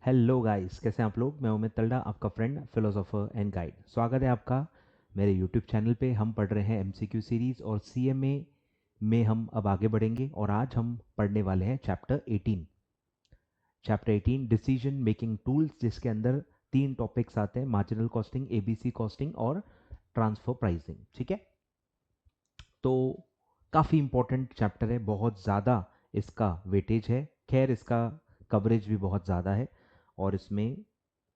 Hello guys, कैसे हैं आप लोग। मैं उमेद तलडा, आपका फ्रेंड, फिलोसोफर एंड गाइड। स्वागत है आपका मेरे यूट्यूब चैनल पे। हम पढ़ रहे हैं एमसीक्यू सीरीज़ और सीएमए में हम अब आगे बढ़ेंगे और आज हम पढ़ने वाले हैं चैप्टर 18 डिसीजन मेकिंग टूल्स, जिसके अंदर 3 टॉपिक्स आते हैं: मार्जिनल कॉस्टिंग, एबीसी कॉस्टिंग और ट्रांसफर प्राइसिंग। ठीक है, तो काफ़ी इंपॉर्टेंट चैप्टर है, बहुत ज़्यादा इसका वेटेज है। खैर, इसका कवरेज भी बहुत ज़्यादा है और इसमें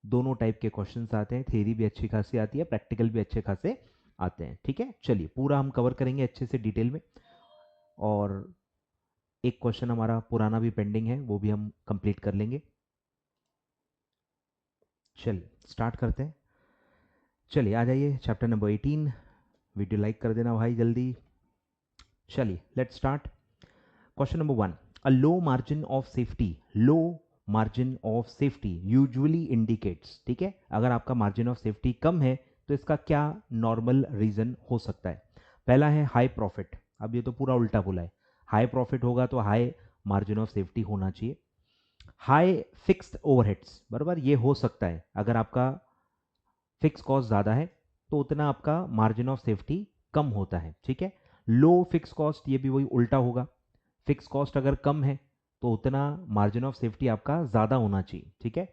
दोनों टाइप के क्वेश्चंस आते हैं। थ्योरी भी अच्छी खासी आती है, प्रैक्टिकल भी अच्छे खासे आते हैं। ठीक है, चलिए पूरा हम कवर करेंगे अच्छे से डिटेल में। और एक क्वेश्चन हमारा पुराना भी पेंडिंग है, वो भी हम कंप्लीट कर लेंगे। चलिए स्टार्ट करते हैं। चलिए आ जाइए, चैप्टर नंबर 18। वीडियो लाइक कर देना भाई जल्दी। चलिए let's start. Question number 1, a low margin of safety, low margin of safety usually indicates. ठीक है, अगर आपका मार्जिन ऑफ सेफ्टी कम है तो इसका क्या नॉर्मल रीजन हो सकता है। पहला है हाई प्रॉफिट। अब ये तो पूरा उल्टा बोला है, हाई प्रॉफिट होगा तो हाई मार्जिन ऑफ सेफ्टी होना चाहिए। हाई फिक्स्ड ओवरहेड्स, बराबर, ये हो सकता है। अगर आपका फिक्स कॉस्ट ज़्यादा है तो उतना आपका मार्जिन ऑफ सेफ्टी कम होता है। ठीक है, लो फिक्स कॉस्ट, ये भी वही उल्टा होगा। फिक्स कॉस्ट अगर कम है तो उतना मार्जिन ऑफ सेफ्टी आपका ज़्यादा होना चाहिए। ठीक है,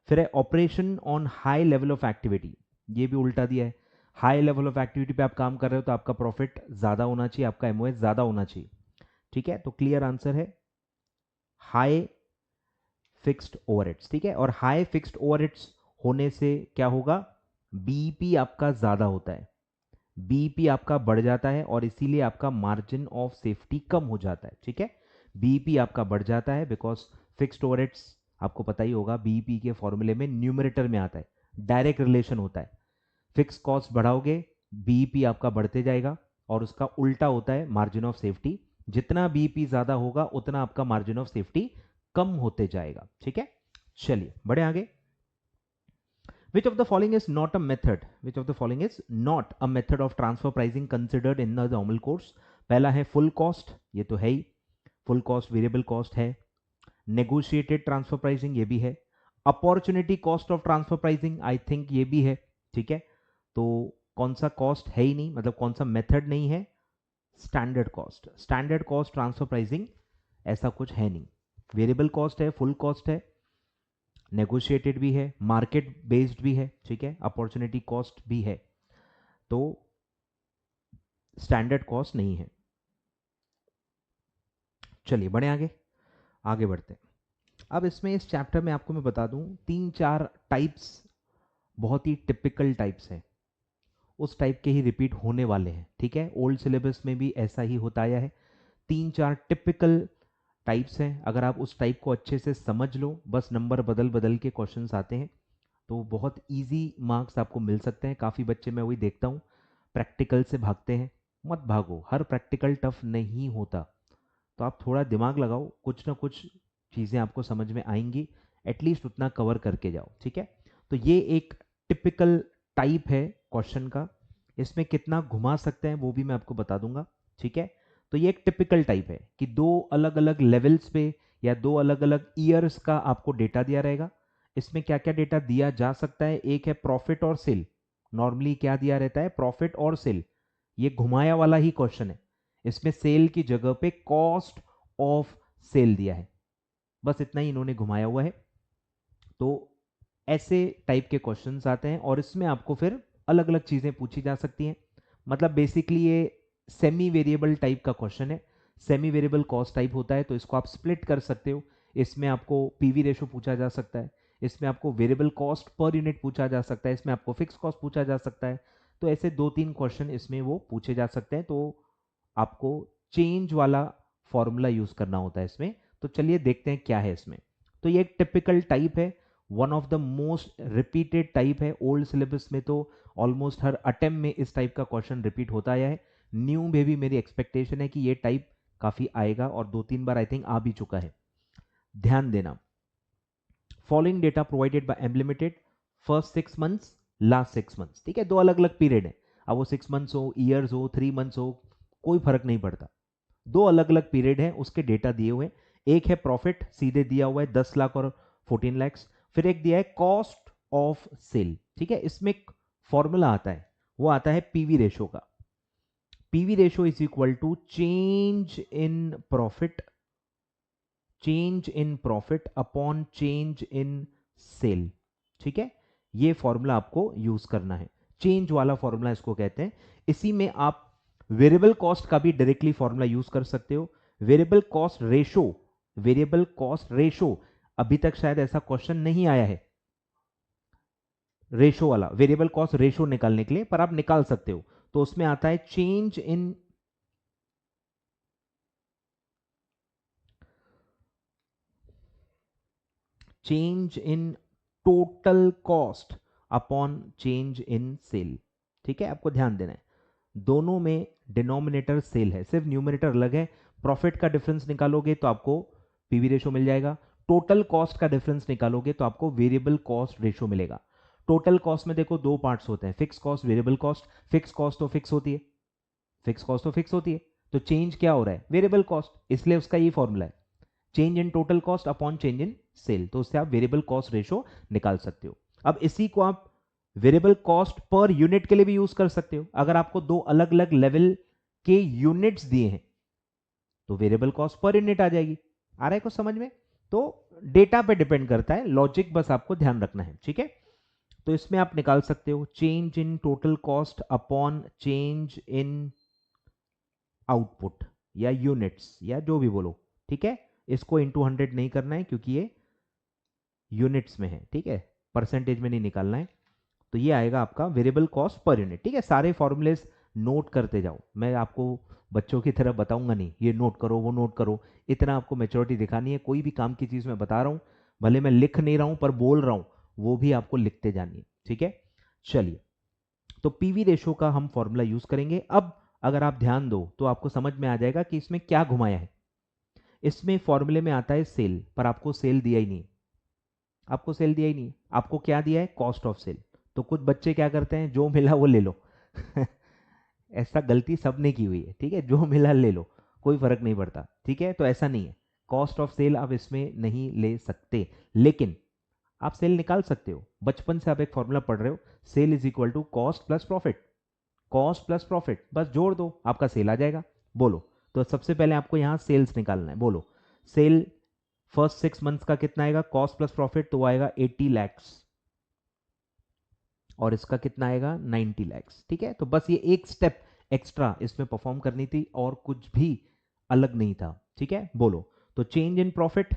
फिर है operation on high level of activity, ये भी उल्टा दिया है। हाई लेवल ऑफ एक्टिविटी पे आप काम कर रहे हो तो आपका प्रॉफिट ज़्यादा होना चाहिए, आपका एमओएस ज़्यादा होना चाहिए। ठीक है, तो क्लियर आंसर है हाई फिक्स्ड ओवरहेड्स। ठीक है, और हाई फिक्स्ड ओवरहेड्स होने से क्या होगा, बीईपी आपका ज़्यादा होता है, बीईपी आपका बढ़ जाता है और इसीलिए आपका मार्जिन ऑफ सेफ्टी कम हो जाता है। ठीक है, बीईपी आपका बढ़ जाता है बिकॉज फिक्स्ड ओवरहेड्स, आपको पता ही होगा, बीईपी के फॉर्मूले में न्यूमरेटर में आता है, डायरेक्ट रिलेशन होता है। फिक्स कॉस्ट बढ़ाओगे, बीईपी आपका बढ़ते जाएगा, और उसका उल्टा होता है मार्जिन ऑफ सेफ्टी। जितना बीईपी ज्यादा होगा उतना आपका मार्जिन ऑफ सेफ्टी कम होते जाएगा। ठीक है, चलिए बढ़े आगे। Which of the following is not a method? Which of the following is not a method of transfer pricing considered in the normal course? पहला है फुल कॉस्ट, ये तो है ही, फुल कॉस्ट वेरिएबल कॉस्ट है। नेगोशिएटेड ट्रांसफर प्राइसिंग, ये भी है। Opportunity cost of transfer pricing, I think ये भी है। ठीक है, तो कौन सा कॉस्ट है ही नहीं, मतलब कौन सा मेथड नहीं है, standard cost. Standard cost transfer pricing ऐसा कुछ है नहीं। वेरिएबल कॉस्ट है, फुल कॉस्ट है, नेगोशिएटेड भी है, मार्केट बेस्ड भी है। ठीक है, अपॉर्चुनिटी कॉस्ट भी है, तो स्टैंडर्ड कॉस्ट नहीं है। चलिए बढ़े आगे, आगे बढ़ते हैं। अब इसमें इस चैप्टर में आपको मैं बता दूं 3-4 टाइप्स, बहुत ही टिपिकल टाइप्स हैं, उस टाइप के ही रिपीट होने वाले हैं। ठीक है, ओल्ड सिलेबस में भी ऐसा ही होता आया है। 3-4 टिपिकल टाइप्स हैं, अगर आप उस टाइप को अच्छे से समझ लो, बस नंबर बदल बदल के क्वेश्चंस आते हैं, तो बहुत इजी मार्क्स आपको मिल सकते हैं। काफ़ी बच्चे मैं वही देखता हूँ प्रैक्टिकल से भागते हैं। मत भागो, हर प्रैक्टिकल टफ नहीं होता, तो आप थोड़ा दिमाग लगाओ, कुछ ना कुछ चीज़ें आपको समझ में आएंगी, एटलीस्ट उतना कवर करके जाओ। ठीक है, तो ये एक टिपिकल टाइप है क्वेश्चन का, इसमें कितना घुमा सकते हैं वो भी मैं आपको बता दूंगा। ठीक है, तो ये एक टिपिकल टाइप है कि दो अलग अलग लेवल्स पे या दो अलग अलग ईयर्स का आपको डेटा दिया रहेगा। इसमें क्या क्या डेटा दिया जा सकता है, एक है प्रॉफिट और सेल। नॉर्मली क्या दिया रहता है, प्रॉफिट और सेल, ये घुमाया वाला ही क्वेश्चन है। इसमें सेल की जगह पे कॉस्ट ऑफ सेल दिया है, बस इतना ही इन्होंने घुमाया हुआ है। तो ऐसे टाइप के क्वेश्चंस आते हैं और इसमें आपको फिर अलग अलग चीजें पूछी जा सकती हैं। मतलब बेसिकली ये सेमी वेरिएबल टाइप का क्वेश्चन है, सेमी वेरिएबल कॉस्ट टाइप होता है, तो इसको आप स्प्लिट कर सकते हो। इसमें आपको पीवी रेशो पूछा जा सकता है, इसमें आपको वेरिएबल कॉस्ट पर यूनिट पूछा जा सकता है, इसमें आपको फिक्स कॉस्ट पूछा जा सकता है। तो ऐसे 2-3 क्वेश्चन इसमें वो पूछे जा सकते हैं, तो आपको चेंज वाला फॉर्मूला यूज करना होता है इसमें। तो चलिए देखते हैं क्या है इसमें। तो ये एक टिपिकल टाइप है, one of the most repeated type है। ओल्ड सिलेबस में तो ऑलमोस्ट हर अटेम्प्ट में इस टाइप का क्वेश्चन रिपीट होता आया है। न्यू में भी मेरी एक्सपेक्टेशन है कि ये टाइप काफी आएगा और 2-3 बार आई थिंक आ भी चुका है। ध्यान देना, following data provided by M limited, first 6 months, last 6 months. ठीक है, दो अलग अलग पीरियड है, अब वो 6 मंथ्स हो, ईयर्स हो, 3 मंथ्स हो, कोई फर्क नहीं पड़ता। दो अलग अलग पीरियड है, उसके डेटा दिए हुए। एक है प्रॉफिट, सीधे दिया हुआ है 10 लाख और 14 लाख। फिर एक दिया है कॉस्ट ऑफ सेल, ठीक है। इसमें एक फॉर्मूला आता है, वो आता है पीवी रेशो का। PV ratio is equal to change in profit, change in profit upon change in sale, ठीक है। ये फॉर्मूला आपको यूज करना है, चेंज वाला फॉर्मूला इसको कहते हैं। इसी में आप वेरिएबल कॉस्ट का भी डायरेक्टली फॉर्मूला यूज कर सकते हो। Variable cost ratio, variable cost ratio, अभी तक शायद ऐसा क्वेश्चन नहीं आया है रेशो वाला, वेरिएबल कॉस्ट रेशो निकालने के लिए, पर आप निकाल सकते हो। तो उसमें आता है change in total cost upon change in sale, ठीक है। आपको ध्यान देना है, दोनों में डिनोमिनेटर सेल है, सिर्फ न्यूमरेटर अलग है। प्रॉफिट का डिफरेंस निकालोगे तो आपको पीवी रेशो मिल जाएगा, टोटल कॉस्ट का डिफरेंस निकालोगे तो आपको वेरिएबल कॉस्ट रेशो मिलेगा। टोटल कॉस्ट में देखो दो पार्ट्स होते हैं, fix cost, variable cost. Fix cost तो फिक्स होती है, फिक्स कॉस्ट तो फिक्स होती है, तो चेंज क्या हो रहा है, वेरिएबल कॉस्ट, इसलिए उसका ये फॉर्मूला है change in total cost upon change in sale. तो उससे आप वेरिएबल कॉस्ट रेशो निकाल सकते हो। अब इसी को आप वेरिएबल कॉस्ट पर यूनिट के लिए भी यूज कर सकते हो। अगर आपको दो अलग अलग लेवल के यूनिट्स दिए हैं तो वेरिएबल कॉस्ट पर यूनिट आ जाएगी। आ रहा है कुछ समझ में? तो डेटा पे डिपेंड करता है, लॉजिक बस आपको ध्यान रखना है, ठीक है। तो इसमें आप निकाल सकते हो change in total cost upon change in output या यूनिट्स या जो भी बोलो, ठीक है। इसको इंटू 100 नहीं करना है क्योंकि ये यूनिट्स में है, ठीक है, परसेंटेज में नहीं निकालना है। तो ये आएगा आपका वेरिएबल कॉस्ट पर यूनिट, ठीक है। सारे फॉर्मूलेस नोट करते जाओ, मैं आपको बच्चों की तरह बताऊंगा नहीं ये नोट करो वो नोट करो, इतना आपको मेच्योरिटी दिखानी है। कोई भी काम की चीज़ मैं बता रहा हूँ, भले मैं लिख नहीं रहा हूँ पर बोल रहा हूँ, वो भी आपको लिखते जानी है, ठीक है। चलिए, तो पीवी रेशो का हम फॉर्मूला यूज करेंगे। अब अगर आप ध्यान दो तो आपको समझ में आ जाएगा कि इसमें क्या घुमाया है। इसमें फॉर्मूले में आता है सेल, पर आपको सेल दिया ही नहीं, आपको सेल दिया ही नहीं, आपको क्या दिया है, कॉस्ट ऑफ सेल। तो कुछ बच्चे क्या करते हैं, जो मिला वो ले लो ऐसा गलती सबने की हुई है, ठीक है, जो मिला ले लो, कोई फर्क नहीं पड़ता, ठीक है। तो ऐसा नहीं है, कॉस्ट ऑफ सेल आप इसमें नहीं ले सकते, लेकिन आप सेल निकाल सकते हो। बचपन से आप एक फॉर्मूला पढ़ रहे हो, sale is equal to cost plus profit, cost plus profit, बस जोड़ दो आपका सेल आ जाएगा। बोलो, तो सबसे पहले आपको यहां सेल्स निकालना है। बोलो, सेल फर्स्ट 6 मंथ्स का कितना आएगा, कॉस्ट प्लस प्रॉफिट तो आएगा 80 लैक्स, और इसका कितना आएगा 90 लैक्स, ठीक है। तो बस ये एक स्टेप एक्स्ट्रा इसमें परफॉर्म करनी थी और कुछ भी अलग नहीं था, ठीक है। बोलो, तो change in profit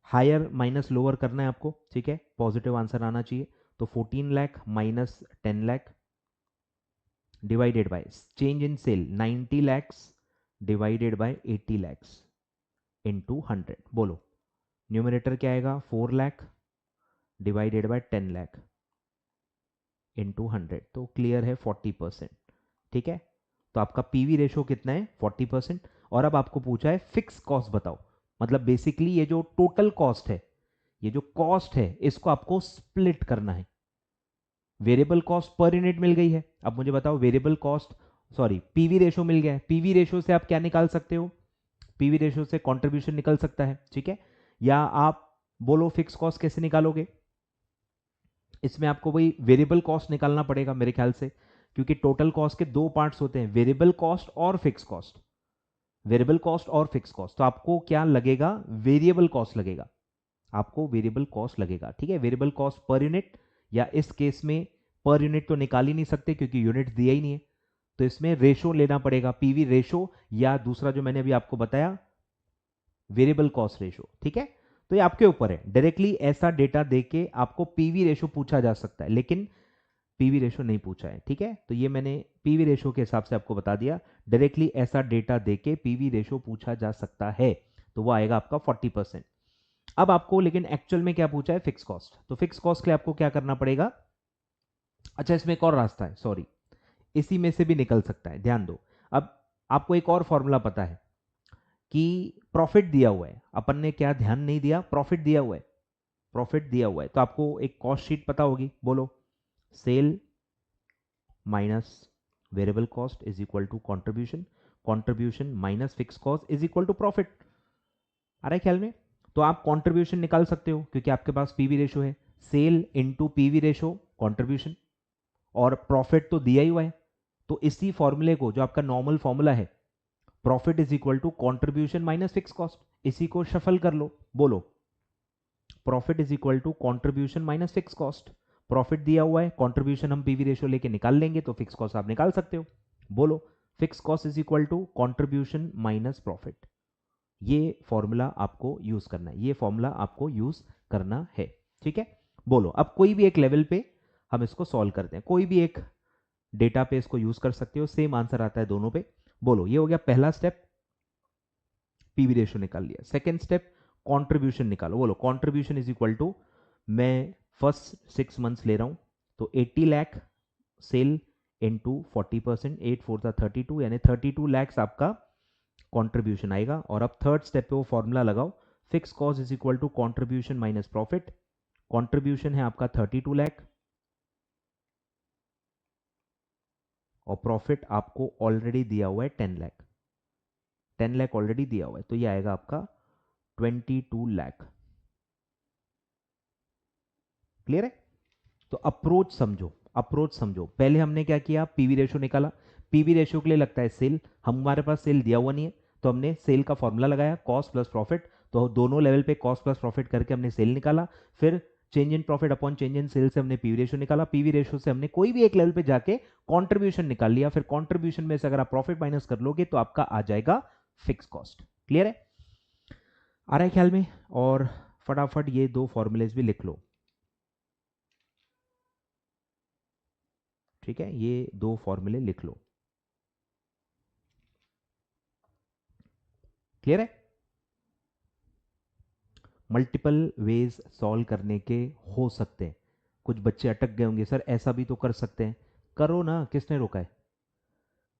higher minus lower करना है आपको, ठीक है, पॉजिटिव आंसर आना चाहिए। तो 14 lakh minus 10 lakh divided by change in sale 90 lakhs divided by 80 lakhs into 100। बोलो, न्यूमरेटर क्या आएगा, 4 lakh divided by 10 lakh into 100, तो क्लियर है 40%, ठीक है। तो आपका पीवी रेशो कितना है, 40%। और अब आपको पूछा है फिक्स कॉस्ट बताओ, मतलब बेसिकली ये जो टोटल कॉस्ट है, ये जो कॉस्ट है, इसको आपको स्प्लिट करना है। वेरिएबल कॉस्ट पर यूनिट मिल गई है, अब मुझे बताओ variable cost, sorry PV ratio मिल गया है। पीवी रेशो से आप क्या निकाल सकते हो, पीवी रेशो से कंट्रीब्यूशन निकल सकता है, ठीक है। या आप बोलो फिक्स कॉस्ट कैसे निकालोगे, इसमें आपको वही वेरिएबल कॉस्ट निकालना पड़ेगा मेरे ख्याल से, क्योंकि टोटल कॉस्ट के दो पार्ट्स होते हैं, वेरिएबल कॉस्ट और फिक्स कॉस्ट, वेरिएबल कॉस्ट और फिक्स कॉस्ट। तो आपको क्या लगेगा, वेरिएबल कॉस्ट लगेगा, आपको वेरिएबल कॉस्ट लगेगा, ठीक है। वेरिएबल कॉस्ट पर यूनिट, या इस केस में पर यूनिट तो निकाल ही नहीं सकते क्योंकि यूनिट दिया ही नहीं है, तो इसमें रेशो लेना पड़ेगा, पीवी रेशो, या दूसरा जो मैंने अभी आपको बताया वेरिएबल कॉस्ट रेशो, ठीक है। तो ये आपके ऊपर है, डायरेक्टली ऐसा डेटा देके आपको पीवी रेशो पूछा जा सकता है, लेकिन पीवी रेशो नहीं पूछा है, ठीक है। तो ये मैंने पीवी रेशो के हिसाब से आपको बता दिया, डायरेक्टली ऐसा डेटा देके पीवी रेशो पूछा जा सकता है, तो वो आएगा आपका 40%। अब आपको लेकिन एक्चुअल में क्या पूछा है, फिक्स कॉस्ट। तो फिक्स कॉस्ट के लिए आपको क्या करना पड़ेगा, अच्छा इसमें एक और रास्ता है, सॉरी, इसी में से भी निकल सकता है, ध्यान दो। अब आपको एक और फॉर्मूला पता है कि प्रॉफिट दिया हुआ है, अपन ने क्या ध्यान नहीं दिया, प्रॉफिट दिया हुआ है, प्रॉफिट दिया हुआ है, तो आपको एक कॉस्ट शीट पता होगी। बोलो, sale minus variable cost is equal to contribution, contribution minus fix cost is equal to profit. आ रहा है ख्याल में? तो आप कंट्रीब्यूशन निकाल सकते हो क्योंकि आपके पास पीवी रेशो है, sale into PV ratio contribution, और प्रॉफिट तो दिया ही हुआ है। तो इसी फॉर्मूले को, जो आपका नॉर्मल फॉर्मूला है, profit is equal to contribution minus fix cost, इसी को शफल कर लो। बोलो, profit is equal to contribution minus fix cost. Profit दिया हुआ है, कंट्रीब्यूशन हम पीवी रेशो लेके निकाल लेंगे, तो फिक्स कॉस्ट आप निकाल सकते हो। बोलो, fix cost is equal to contribution minus profit. ये फॉर्मूला आपको यूज करना है, ये फॉर्मूला आपको यूज करना है, ठीक है। बोलो, अब कोई भी एक लेवल पे हम इसको सॉल्व करते हैं, कोई भी एक डेटा पे इसको यूज कर सकते हो, सेम आंसर आता है दोनों पे। बोलो, ये हो गया पहला स्टेप, पीवी रेशियो निकाल लिया। सेकेंड स्टेप, कंट्रीब्यूशन निकालो। बोलो, कंट्रीब्यूशन इज इक्वल टू, मैं फर्स्ट 6 मंथ्स ले रहा हूं, तो 80 लाख सेल इनटू 40%, 8 4 32, यानी 32 लाख आपका कंट्रीब्यूशन आएगा। और अब थर्ड स्टेप पे वो फॉर्मूला लगाओ, fix cost is equal to contribution minus profit. Contribution है आपका 32 लाख और प्रॉफिट आपको ऑलरेडी दिया हुआ है 10 लाख, 10 लाख ऑलरेडी दिया हुआ है, तो ये आएगा आपका 22 लाख। क्लियर है? तो अप्रोच समझो, अप्रोच समझो। पहले हमने क्या किया, पीवी रेशियो निकाला। पीवी रेशियो के लिए लगता है सेल, हमारे पास सेल दिया हुआ नहीं है, तो हमने सेल का फॉर्मूला लगाया, कॉस्ट प्लस प्रॉफिट। तो दोनों लेवल पे कॉस्ट प्लस प्रॉफिट करके हमने सेल निकाला। फिर change in profit upon change in sale से हमने पीवी रेशियो निकाला। पीवी रेशियो से हमने कोई भी एक लेवल पे जाके कॉन्ट्रीब्यूशन निकाल लिया। फिर कॉन्ट्रीब्यूशन में से अगर आप प्रॉफिट माइनस कर लोगे तो आपका आ जाएगा फिक्स कॉस्ट। क्लियर है? आ रहा है ख्याल में? और फटाफट ये दो फॉर्मूलेज भी लिख लो, ठीक है, ये दो फॉर्मूले लिख लो। क्लियर है? मल्टीपल वेज सॉल्व करने के हो सकते हैं। कुछ बच्चे अटक गए होंगे, सर ऐसा भी तो कर सकते हैं। करो ना, किसने रोका है?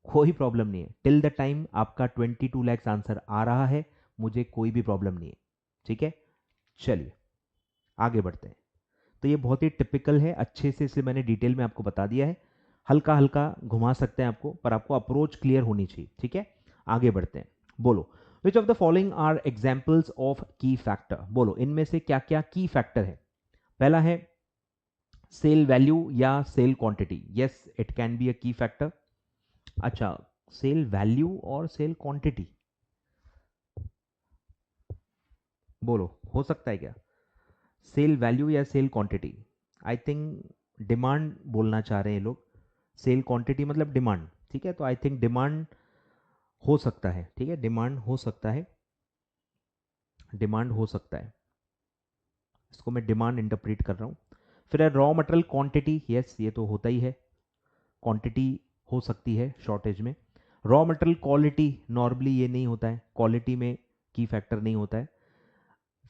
कोई प्रॉब्लम नहीं है, टिल द टाइम आपका 22 लैक्स आंसर आ रहा है, मुझे कोई भी प्रॉब्लम नहीं है, ठीक है। चलिए आगे बढ़ते हैं। तो ये बहुत ही टिपिकल है, अच्छे से इसलिए मैंने डिटेल में आपको बता दिया है। हल्का हल्का घुमा सकते हैं आपको, पर आपको अप्रोच क्लियर होनी चाहिए, ठीक है। आगे बढ़ते हैं। बोलो, which of the following are examples of key factor. बोलो, इनमें से क्या क्या की फैक्टर है। पहला है सेल वैल्यू या sale quantity. Yes, it can be a key factor. अच्छा, सेल वैल्यू और सेल क्वांटिटी, बोलो हो सकता है क्या? सेल वैल्यू या sale quantity, I think demand बोलना चाह रहे हैं लोग। सेल क्वांटिटी मतलब डिमांड, ठीक है। तो आई थिंक डिमांड हो सकता है, ठीक है, डिमांड हो सकता है, डिमांड हो सकता है, इसको मैं डिमांड इंटरप्रेट कर रहा हूँ। फिर है रॉ मटेरियल क्वांटिटी। यस, ये तो होता ही है, क्वांटिटी हो सकती है शॉर्टेज में। रॉ मटेरियल क्वालिटी, नॉर्मली ये नहीं होता है, क्वालिटी में की फैक्टर नहीं होता है।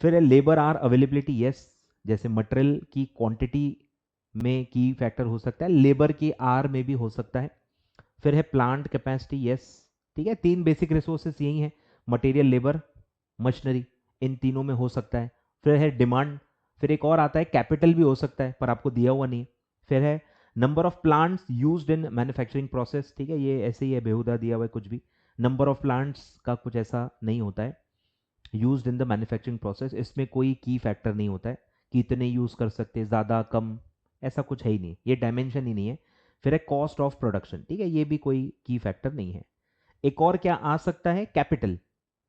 फिर है लेबर आर अवेलेबिलिटी। यस, जैसे मटेरियल की क्वांटिटी में की फैक्टर हो सकता है, लेबर की आर में भी हो सकता है। फिर है प्लांट कैपेसिटी। यस, ठीक है, तीन बेसिक रिसोर्सेस यही है, मटेरियल, लेबर, मशीनरी, इन तीनों में हो सकता है। फिर है डिमांड। फिर एक और आता है कैपिटल भी हो सकता है, पर आपको दिया हुआ नहीं। फिर है number of plants used in manufacturing process, ठीक है, ये ऐसे ही है, बेहुदा दिया हुआ है कुछ भी। नंबर ऑफ प्लांट्स का कुछ ऐसा नहीं होता है used in the manufacturing process, इसमें कोई की फैक्टर नहीं होता है, कितने यूज कर सकते, ज़्यादा कम, ऐसा कुछ है ही नहीं, ये डायमेंशन ही नहीं है। फिर है कॉस्ट ऑफ प्रोडक्शन, ठीक है, ये भी कोई की फैक्टर नहीं है। एक और क्या आ सकता है, कैपिटल,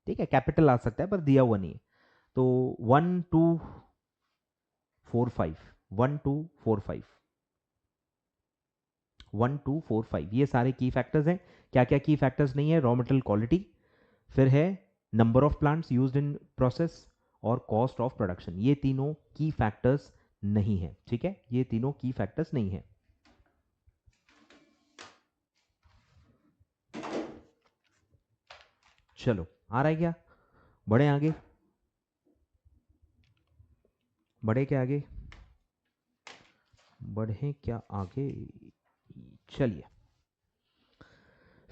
ठीक है, कैपिटल आ सकता है पर दिया हुआ नहीं है। तो 1 2 4 5, 1 2 4 5, 1 2 4 5, ये सारे की फैक्टर्स हैं। क्या क्या की फैक्टर्स नहीं है, रॉ मटेरियल क्वालिटी, फिर है number of plants used in process और कॉस्ट ऑफ प्रोडक्शन, ये तीनों की फैक्टर्स नहीं है, ठीक है, ये तीनों की फैक्टर्स नहीं है। चलो आ रहा है क्या? बढ़े आगे, बढ़े क्या आगे, बढ़े क्या आगे? चलिए,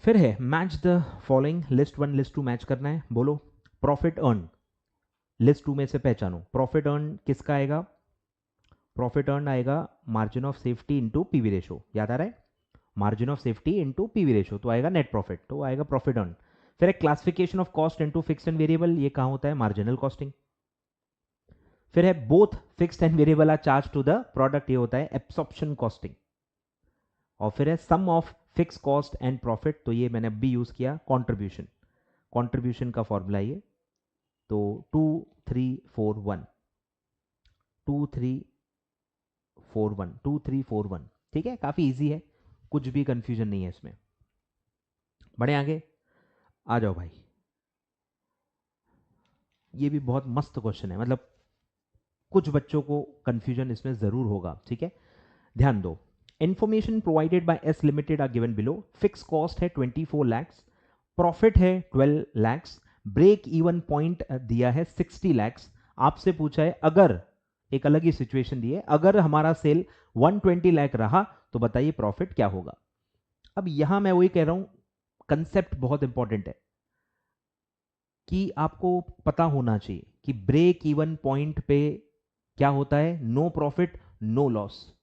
फिर है match the following, list one list two match करना है। बोलो, प्रॉफिट अर्न, लिस्ट टू में से पहचानो प्रॉफिट अर्न किसका आएगा। प्रॉफिट अर्न आएगा margin of safety into PV ratio, याद आ रहा है, margin of safety into PV ratio, तो आएगा नेट प्रॉफिट, तो आएगा प्रॉफिट अर्न। फिर एक classification of cost into fixed and variable, ये कहाँ होता है, मार्जिनल कॉस्टिंग, फिर है both fixed and variable are charge to the product, ये होता है एब्सॉर्प्शन कॉस्टिंग। और फिर है sum of fix cost and profit, तो ये मैंने अब भी यूज किया कंट्रीब्यूशन, कंट्रीब्यूशन का फॉर्मूला ये, तो 2341 2341 2341, ठीक है, काफी इजी है, कुछ भी कंफ्यूजन नहीं है इसमें। बढ़े आगे, आ जाओ भाई, ये भी बहुत मस्त क्वेश्चन है, मतलब कुछ बच्चों को कंफ्यूजन इसमें जरूर होगा, ठीक है, ध्यान दो। Information provided by S limited are given below, fix cost है 24 lakhs, प्रॉफिट है 12 lakhs, ब्रेक इवन पॉइंट दिया है 60 lakhs। आपसे पूछा है अगर, एक अलग ही सिचुएशन दी है, अगर हमारा सेल 120 लाख रहा तो बताइए प्रॉफिट क्या होगा। अब यहां मैं वही कह रहा हूं, कंसेप्ट बहुत इंपॉर्टेंट है कि आपको पता होना चाहिए कि ब्रेक इवन पॉइंट पे क्या होता है, no profit no loss.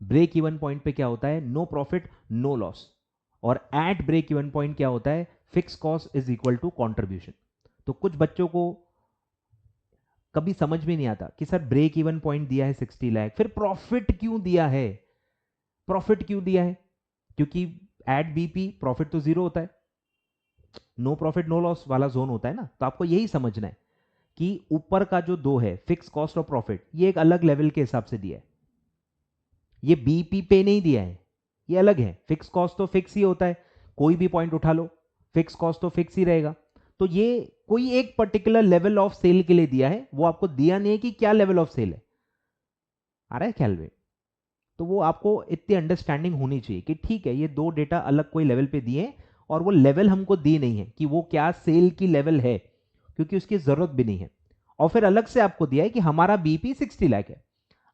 Break even point पे क्या होता है, नो प्रॉफिट नो लॉस। और एट ब्रेक इवन पॉइंट क्या होता है, fix cost is equal to contribution. तो कुछ बच्चों को कभी समझ में नहीं आता कि सर ब्रेक इवन पॉइंट दिया है 60 लाख, फिर प्रॉफिट क्यों दिया है, प्रॉफिट क्यों दिया है, क्योंकि एट बीपी प्रॉफिट तो जीरो होता है, नो प्रॉफिट नो लॉस वाला जोन होता है ना। तो आपको यही समझना है कि ऊपर का जो दो है फिक्स कॉस्ट और प्रॉफिट, ये एक अलग लेवल के हिसाब से दिया है, ये बीपी पे नहीं दिया है, ये अलग है। फिक्स कॉस्ट तो फिक्स ही होता है, कोई भी पॉइंट उठा लो, फिक्स कॉस्ट तो फिक्स ही रहेगा। तो ये कोई एक पर्टिकुलर लेवल ऑफ सेल के लिए दिया है, वो आपको दिया नहीं है कि क्या लेवल ऑफ सेल है, आ रहा है ख्याल में। तो वो आपको इतनी अंडरस्टैंडिंग होनी चाहिए कि ठीक है, ये दो डेटा अलग कोई लेवल पे दिए और वो लेवल हमको दी नहीं है कि वो क्या सेल की लेवल है, क्योंकि उसकी जरूरत भी नहीं है। और फिर अलग से आपको दिया है कि हमारा बीपी 60 लाख है।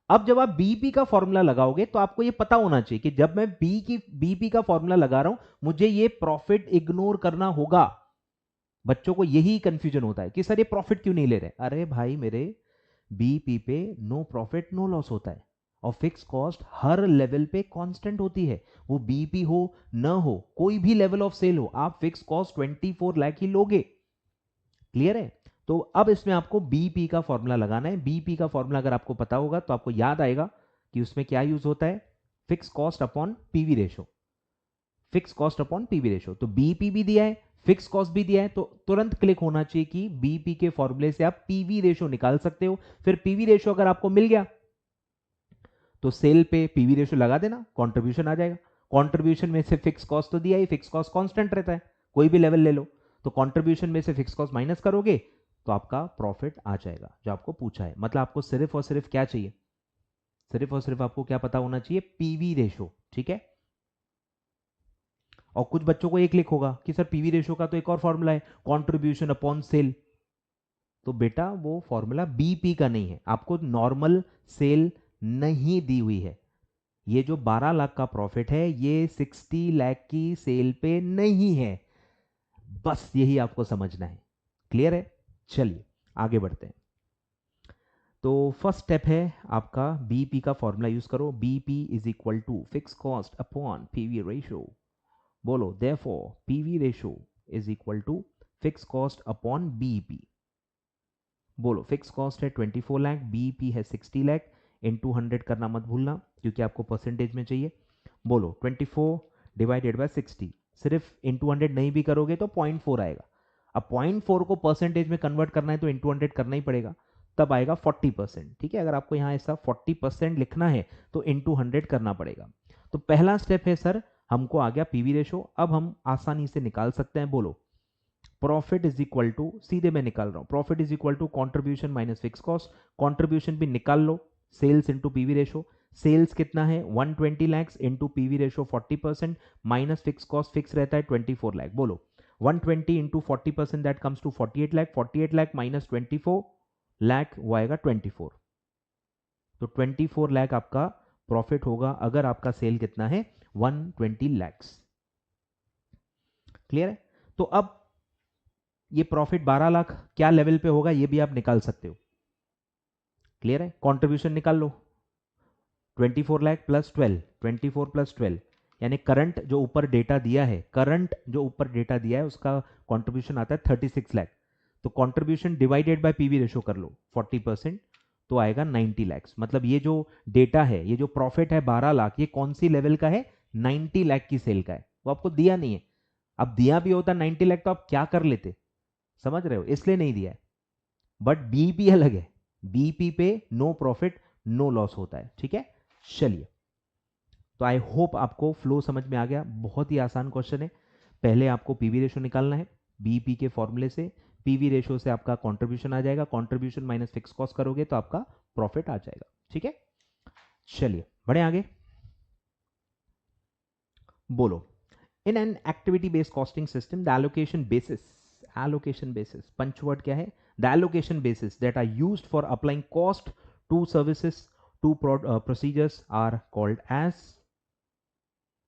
अब जब आप बीपी का फॉर्मूला लगाओगे तो आपको ये पता होना चाहिए कि जब मैं बीपी का फॉर्मूला लगा रहा हूं, मुझे ये प्रॉफिट इग्नोर करना होगा। बच्चों को यही कंफ्यूजन होता है कि सर ये प्रॉफिट क्यों नहीं ले रहे। अरे भाई मेरे, बीपी पे नो प्रॉफिट नो लॉस होता है और फिक्स कॉस्ट हर लेवल पे कांस्टेंट होती है, वो बीपी हो न हो, कोई भी लेवल ऑफ सेल हो, आप फिक्स कॉस्ट 24 लाख ही लोगे। क्लियर है। तो अब इसमें आपको बीपी का फॉर्मूला लगाना है। बीपी का फॉर्मूला अगर आपको पता होगा तो आपको याद आएगा कि उसमें क्या यूज होता है, fix cost upon PV ratio, fix cost upon PV ratio. तो बीपी भी दिया है, फिक्स कॉस्ट भी दिया है, तो तुरंत क्लिक होना चाहिए कि बीपी के फॉर्मूले से आप पीवी रेशो निकाल सकते हो। फिर पीवी रेशो अगर आपको मिल गया तो सेल पे पीवी रेशो लगा देना, कंट्रीब्यूशन आ जाएगा। कंट्रीब्यूशन में से फिक्स कॉस्ट तो दिया ही, फिक्स कॉस्ट कांस्टेंट रहता है, कोई भी लेवल ले लो, तो कंट्रीब्यूशन में से फिक्स कॉस्ट माइनस करोगे तो आपका प्रॉफिट आ जाएगा जो आपको पूछा है। मतलब आपको सिर्फ और सिर्फ क्या चाहिए, सिर्फ और सिर्फ आपको क्या पता होना चाहिए, पीवी रेशो, ठीक है। और कुछ बच्चों को एक क्लिक होगा कि सर पीवी रेशो का तो एक और फॉर्मूला है, कंट्रीब्यूशन अपॉन सेल। तो बेटा वो फॉर्मूला बीपी का नहीं है, आपको नॉर्मल सेल नहीं दी हुई है। ये जो 12 लाख का प्रॉफिट है ये 60 लाख की सेल पे नहीं है, बस यही आपको समझना है। क्लियर है। चलिए आगे बढ़ते हैं। तो फर्स्ट स्टेप है आपका बीपी का फॉर्मूला यूज करो। BP is equal to fix cost upon PV ratio. बोलो therefore PV ratio is equal to fix cost upon BP. बोलो फिक्स कॉस्ट है 24 लाख, बीपी है 60 लाख, इनटू 100 करना मत भूलना क्योंकि आपको परसेंटेज में चाहिए। बोलो 24 डिवाइडेड बाय 60, सिर्फ इनटू 100 नहीं भी करोगे तो 0.4 आएगा। अब 0.4 को परसेंटेज में कन्वर्ट करना है तो इनटू 100 करना ही पड़ेगा, तब आएगा 40%। ठीक है, अगर आपको यहाँ ऐसा 40% लिखना है तो इनटू 100 करना पड़ेगा। तो पहला स्टेप है सर, हमको आ गया पीवी रेशो। अब हम आसानी से निकाल सकते हैं। बोलो प्रॉफिट इज इक्वल टू, सीधे मैं निकाल रहा हूं, profit is equal to contribution minus fix cost. Contribution भी निकाल लो, sales into PV ratio. Sales कितना है 120 lakh into PV ratio 40% minus fix cost, fix रहता है 24 लाख। बोलो 120 into 40% that comes to 48 lakh, 48 lakh minus 24 lakh वो आएगा 24। तो 24 लाख आपका प्रॉफिट होगा अगर आपका सेल कितना है 120 लैक्स। क्लियर है। तो अब ये प्रॉफिट 12 लाख क्या लेवल पे होगा ये भी आप निकाल सकते हो। क्लियर है। कंट्रीब्यूशन निकाल लो, 24 लाख प्लस 12, 24 प्लस 12 यानी करंट जो ऊपर डेटा दिया है, करंट जो ऊपर डेटा दिया है उसका कंट्रीब्यूशन आता है 36 लाख। तो contribution divided by PV ratio कर लो 40%, तो आएगा 90 लाख। मतलब ये जो डेटा है, ये जो प्रॉफिट है 12 लाख, ये कौन सी लेवल का है? 90 लाख की सेल का है। वो आपको दिया नहीं है। अब दिया भी होता 90 लाख तो आप क्या कर लेते? समझ रहे हो, इसलिए नहीं दिया है। बट बीईपी अलग है, बीईपी पे नो प्रॉफिट नो लॉस होता है। ठीक है, चलिए। तो आई होप आपको फ्लो समझ में आ गया। बहुत ही आसान क्वेश्चन है। पहले आपको पीवी रेशो निकालना है बीईपी के फॉर्मूले से। पीवी रेशो से आपका कंट्रीब्यूशन आ जाएगा, कंट्रीब्यूशन माइनस फिक्स कॉस्ट करोगे तो आपका प्रॉफिट आ जाएगा। ठीक है, चलिए बढ़े आगे। बोलो, in an activity based costing system the allocation basis पंचवर्ड क्या है? The allocation basis that are used for applying cost to services to procedures are called as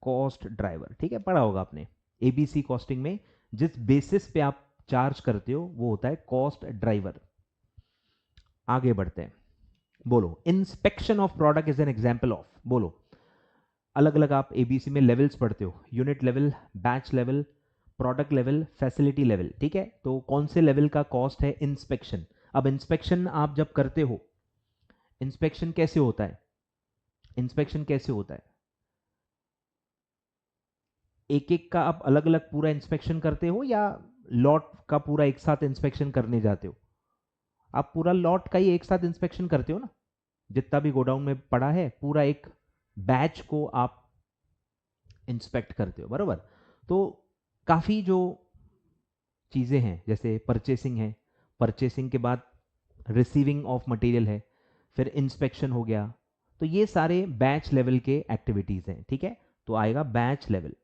cost driver. ठीक है, पढ़ा होगा आपने एबीसी कॉस्टिंग में। जिस बेसिस पे आप चार्ज करते हो वो होता है कॉस्ट ड्राइवर। आगे बढ़ते हैं। बोलो, inspection of product is an example of. बोलो, अलग अलग आप एबीसी में लेवल्स पढ़ते हो, unit level, batch level, product level, facility level. ठीक है, तो कौन से लेवल का कॉस्ट है? इंस्पेक्शन। अब इंस्पेक्शन आप जब करते हो, इंस्पेक्शन कैसे होता है? इंस्पेक्शन कैसे होता है? एक एक का आप अलग अलग पूरा इंस्पेक्शन करते हो या लॉट का पूरा एक साथ इंस्पेक्शन करने जाते हो? आप पूरा लॉट का ही एक साथ इंस्पेक्शन करते हो ना, जितना भी गोडाउन में पड़ा है पूरा एक बैच को आप इंस्पेक्ट करते हो, बरोबर? तो काफ़ी जो चीज़ें हैं, जैसे परचेसिंग है, परचेसिंग के बाद रिसीविंग ऑफ मटेरियल है, फिर इंस्पेक्शन हो गया, तो ये सारे बैच लेवल के एक्टिविटीज़ हैं। ठीक है, तो आएगा बैच लेवल।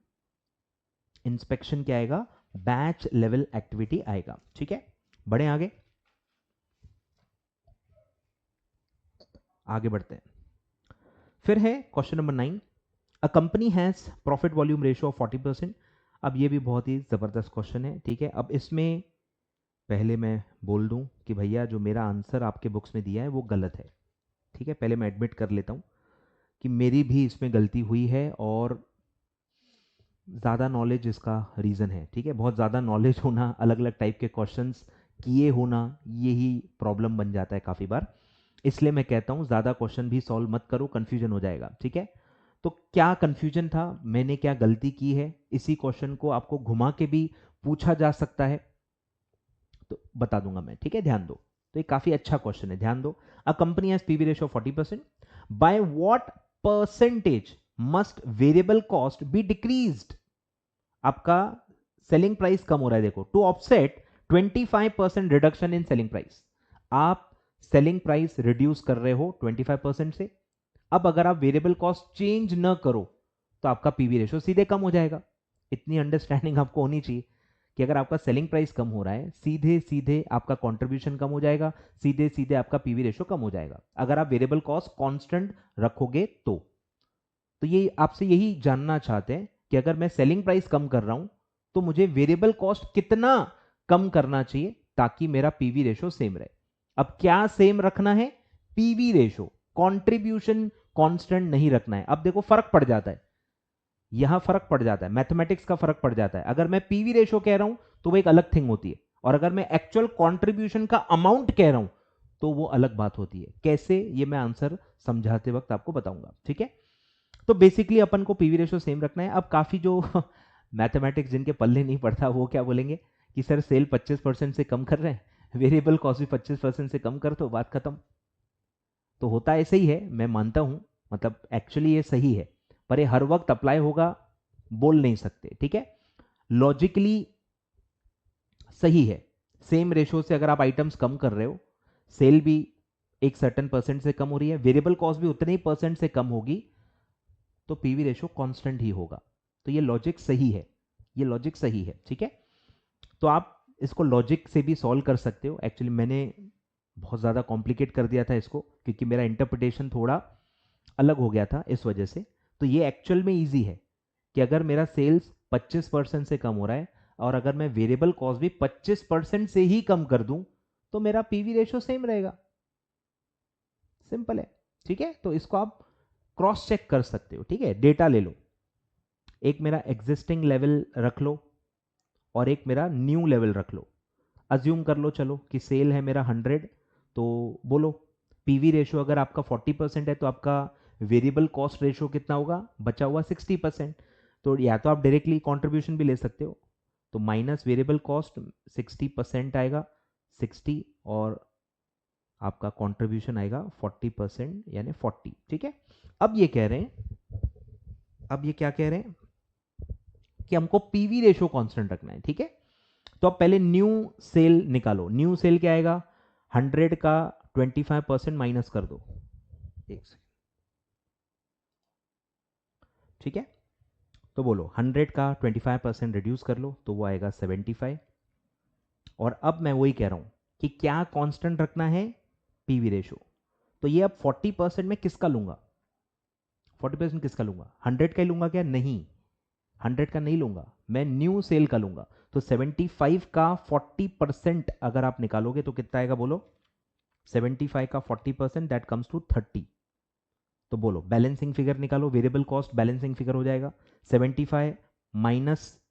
इंस्पेक्शन क्या आएगा? बैच लेवल एक्टिविटी आएगा। ठीक है, बढ़े आगे। आगे बढ़ते हैं। फिर है question number 9, a company has profit volume ratio of 40%। अब ये भी बहुत ही ज़बरदस्त क्वेश्चन है। ठीक है, अब इसमें पहले मैं बोल दूं कि भैया जो मेरा आंसर आपके बुक्स में दिया है वो गलत है। ठीक है, पहले मैं एडमिट कर लेता हूं कि मेरी भी इसमें गलती हुई है और ज़्यादा नॉलेज इसका रीज़न है। ठीक है, बहुत ज़्यादा नॉलेज होना, अलग अलग टाइप के क्वेश्चंस किए होना, यही प्रॉब्लम बन जाता है काफ़ी बार। इसलिए मैं कहता हूँ ज़्यादा क्वेश्चन भी सॉल्व मत करो, कन्फ्यूजन हो जाएगा। ठीक है, तो क्या कन्फ्यूजन था, मैंने क्या गलती की है, इसी क्वेश्चन को आपको घुमा के भी पूछा जा सकता है, तो बता दूंगा मैं। ठीक है, ध्यान दो। तो ये काफ़ी अच्छा क्वेश्चन है, ध्यान दो। A company has PV ratio 40%, by what percentage must variable cost be decreased? आपका सेलिंग प्राइस कम हो रहा है, देखो, to offset 25% reduction in selling price. आप सेलिंग प्राइस रिड्यूस कर रहे हो 25% से। अब अगर आप वेरिएबल कॉस्ट चेंज न करो तो आपका पीवी रेशियो सीधे कम हो जाएगा। इतनी अंडरस्टैंडिंग आपको होनी चाहिए कि अगर आपका सेलिंग प्राइस कम हो रहा है, सीधे सीधे आपका कंट्रीब्यूशन कम हो जाएगा, सीधे सीधे आपका पीवी रेशियो कम हो जाएगा, अगर आप वेरिएबल कॉस्ट कांस्टेंट रखोगे तो ये आपसे यही जानना चाहते हैं कि अगर मैं सेलिंग प्राइस कम कर रहा हूं तो मुझे वेरिएबल कॉस्ट कितना कम करना चाहिए ताकि मेरा पीवी रेशियो सेम रहे। अब क्या सेम रखना है? पीवी रेशियो, कंट्रीब्यूशन कांस्टेंट नहीं रखना है। अब देखो फर्क पड़ जाता है, यहां फर्क पड़ जाता है, मैथमेटिक्स का फर्क पड़ जाता है। अगर मैं पीवी रेशियो कह रहा हूं तो वो एक अलग थिंग होती है, और अगर मैं एक्चुअल कंट्रीब्यूशन का अमाउंट कह रहा हूं तो वो अलग बात होती है। कैसे, ये मैं आंसर समझाते वक्त आपको बताऊंगा। ठीक है, तो बेसिकली अपन को पीवी रेशियो सेम रखना है। अब काफी जो मैथमेटिक्स जिनके पल्ले नहीं पड़ता वो क्या बोलेंगे कि सर सेल 25% से कम कर रहे हैं, वेरिएबल कॉस्ट भी 25% से कम कर दो, बात खत्म। तो होता ऐसे ही है, मैं मानता हूं, मतलब एक्चुअली ये सही है, पर ये हर वक्त अप्लाई होगा बोल नहीं सकते। ठीक है, लॉजिकली सही है। सेम रेशियो से अगर आप आइटम्स कम कर रहे हो, सेल भी एक सर्टेन परसेंट से कम हो रही है, वेरिएबल कॉस्ट भी उतने ही परसेंट से कम होगी, तो पीवी रेशियो कांस्टेंट ही होगा। तो ये लॉजिक सही है, ये लॉजिक सही है। ठीक है, तो आप इसको लॉजिक से भी सॉल्व कर सकते हो। एक्चुअली मैंने बहुत ज़्यादा कॉम्प्लिकेट कर दिया था इसको, क्योंकि मेरा इंटरप्रिटेशन थोड़ा अलग हो गया था इस वजह से। तो ये एक्चुअल में ईजी है कि अगर मेरा सेल्स 25% से कम हो रहा है और अगर मैं वेरिएबल कॉस्ट भी 25% से ही कम कर दूं तो मेरा पीवी रेशियो सेम रहेगा। सिंपल है। ठीक है, तो इसको आप क्रॉस चेक कर सकते हो। ठीक है, डेटा ले लो, एक मेरा एग्जिस्टिंग लेवल रख लो और एक मेरा न्यू लेवल रख लो। अज्यूम कर लो चलो कि सेल है मेरा 100, तो बोलो पीवी रेशो अगर आपका 40% है तो आपका वेरिएबल कॉस्ट रेशो कितना होगा, बचा हुआ 60%। तो या तो आप डायरेक्टली कंट्रीब्यूशन भी ले सकते हो, तो माइनस वेरिएबल कॉस्ट 60% आएगा 60, और आपका कंट्रीब्यूशन आएगा 40% यानी 40। ठीक है, अब ये कह रहे हैं, अब ये क्या कह रहे हैं कि हमको पीवी रेशो कांस्टेंट रखना है। ठीक है, तो अब पहले न्यू सेल निकालो। न्यू सेल क्या आएगा, 100 का 25% माइनस कर दो, एक सेकंड। ठीक है, तो बोलो 100 का 25% रिड्यूस कर लो तो वो आएगा 75। और अब मैं वही कह रहा हूं कि क्या कांस्टेंट रखना है, पीवी रेशो। तो ये अब 40% में किसका लूंगा, 40% किसका लूंगा, 100 का ही लूंगा क्या, नहीं 100 का नहीं लूंगा, मैं न्यू सेल का लूंगा। तो 75 का 40% अगर आप निकालोगे तो कितना आएगा बोलो, 75 का 40% दैट कम्स टू 30। तो बोलो बैलेंसिंग फिगर निकालो, वेरिएबल कॉस्ट बैलेंसिंग फिगर हो जाएगा 75 माइनस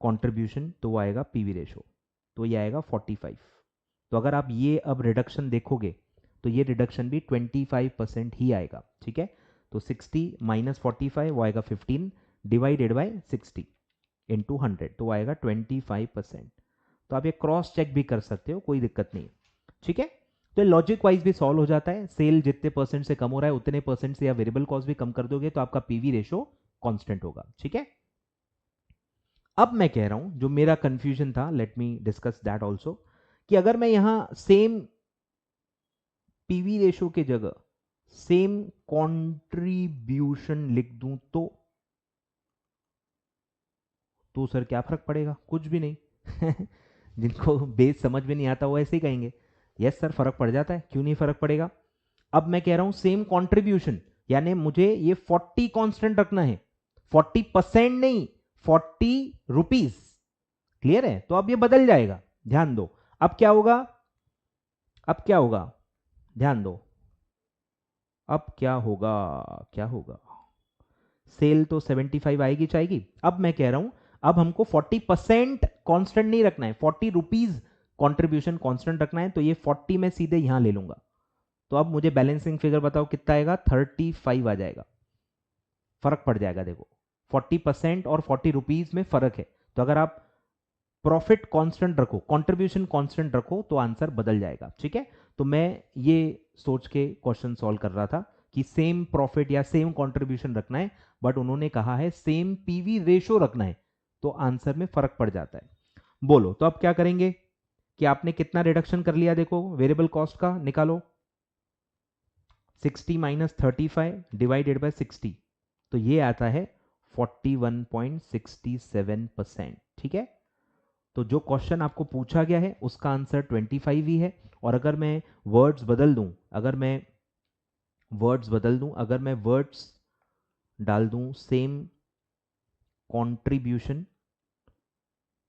कंट्रीब्यूशन, तो वो आएगा पीवी रेशो, तो ये आएगा 45। तो अगर आप ये अब रिडक्शन देखोगे तो ये रिडक्शन भी 25% ही आएगा। ठीक है, तो 60 माइनस 45 वो आएगा 15 डिवाइडेड बाय 60 इंटू 100, तो आएगा 25%। तो आप ये क्रॉस चेक भी कर सकते हो, कोई दिक्कत नहीं। ठीक है, तो लॉजिक वाइज भी सॉल्व हो जाता है। सेल जितने परसेंट से कम हो रहा है उतने परसेंट से या वेरिएबल कॉस्ट भी कम कर दोगे तो आपका पीवी रेशो कांस्टेंट होगा। ठीक है, अब मैं कह रहा हूं जो मेरा कंफ्यूजन था, let me discuss that also, कि अगर मैं यहां सेम पीवी रेशो के जगह सेम कंट्रीब्यूशन लिख दूं तो सर क्या फर्क पड़ेगा, कुछ भी नहीं। जिनको बेस समझ में नहीं आता वो ऐसे ही कहेंगे यस सर फर्क पड़ जाता है, क्यों नहीं फर्क पड़ेगा। अब मैं कह रहा हूं सेम कंट्रीब्यूशन, यानी मुझे ये 40 कांस्टेंट रखना है, 40% नहीं 40 रुपीज। क्लियर है, तो अब ये बदल जाएगा, ध्यान दो। अब क्या होगा, अब क्या होगा, ध्यान दो, अब क्या होगा, क्या होगा, सेल तो 75 आएगी चाहेगी। अब मैं कह रहा हूं अब हमको 40% कांस्टेंट नहीं रखना है, 40 रुपीज कॉन्ट्रीब्यूशन कांस्टेंट रखना है, तो ये 40 में सीधे यहां ले लूंगा। तो अब मुझे बैलेंसिंग फिगर बताओ कितना आएगा, 35 आ जाएगा। फर्क पड़ जाएगा, देखो 40% और 40 रुपीज में फर्क है। तो अगर आप प्रॉफिट कांस्टेंट रखो, कंट्रीब्यूशन कांस्टेंट रखो तो आंसर बदल जाएगा। ठीक है, तो मैं ये सोच के क्वेश्चन सॉल्व कर रहा था कि सेम प्रॉफिट या सेम कंट्रीब्यूशन रखना है, बट उन्होंने कहा है सेम पीवी रेशो रखना है, तो आंसर में फर्क पड़ जाता है। बोलो तो अब क्या करेंगे कि आपने कितना रिडक्शन कर लिया, देखो वेरिएबल कॉस्ट का निकालो, 60 माइनस 35 डिवाइडेड बाय 60, तो ये आता है 41.67%। ठीक है, तो जो क्वेश्चन आपको पूछा गया है उसका आंसर 25 ही है। और अगर मैं वर्ड्स बदल दूं, अगर मैं वर्ड्स बदल दूं, अगर मैं वर्ड्स डाल दूं सेम कंट्रीब्यूशन,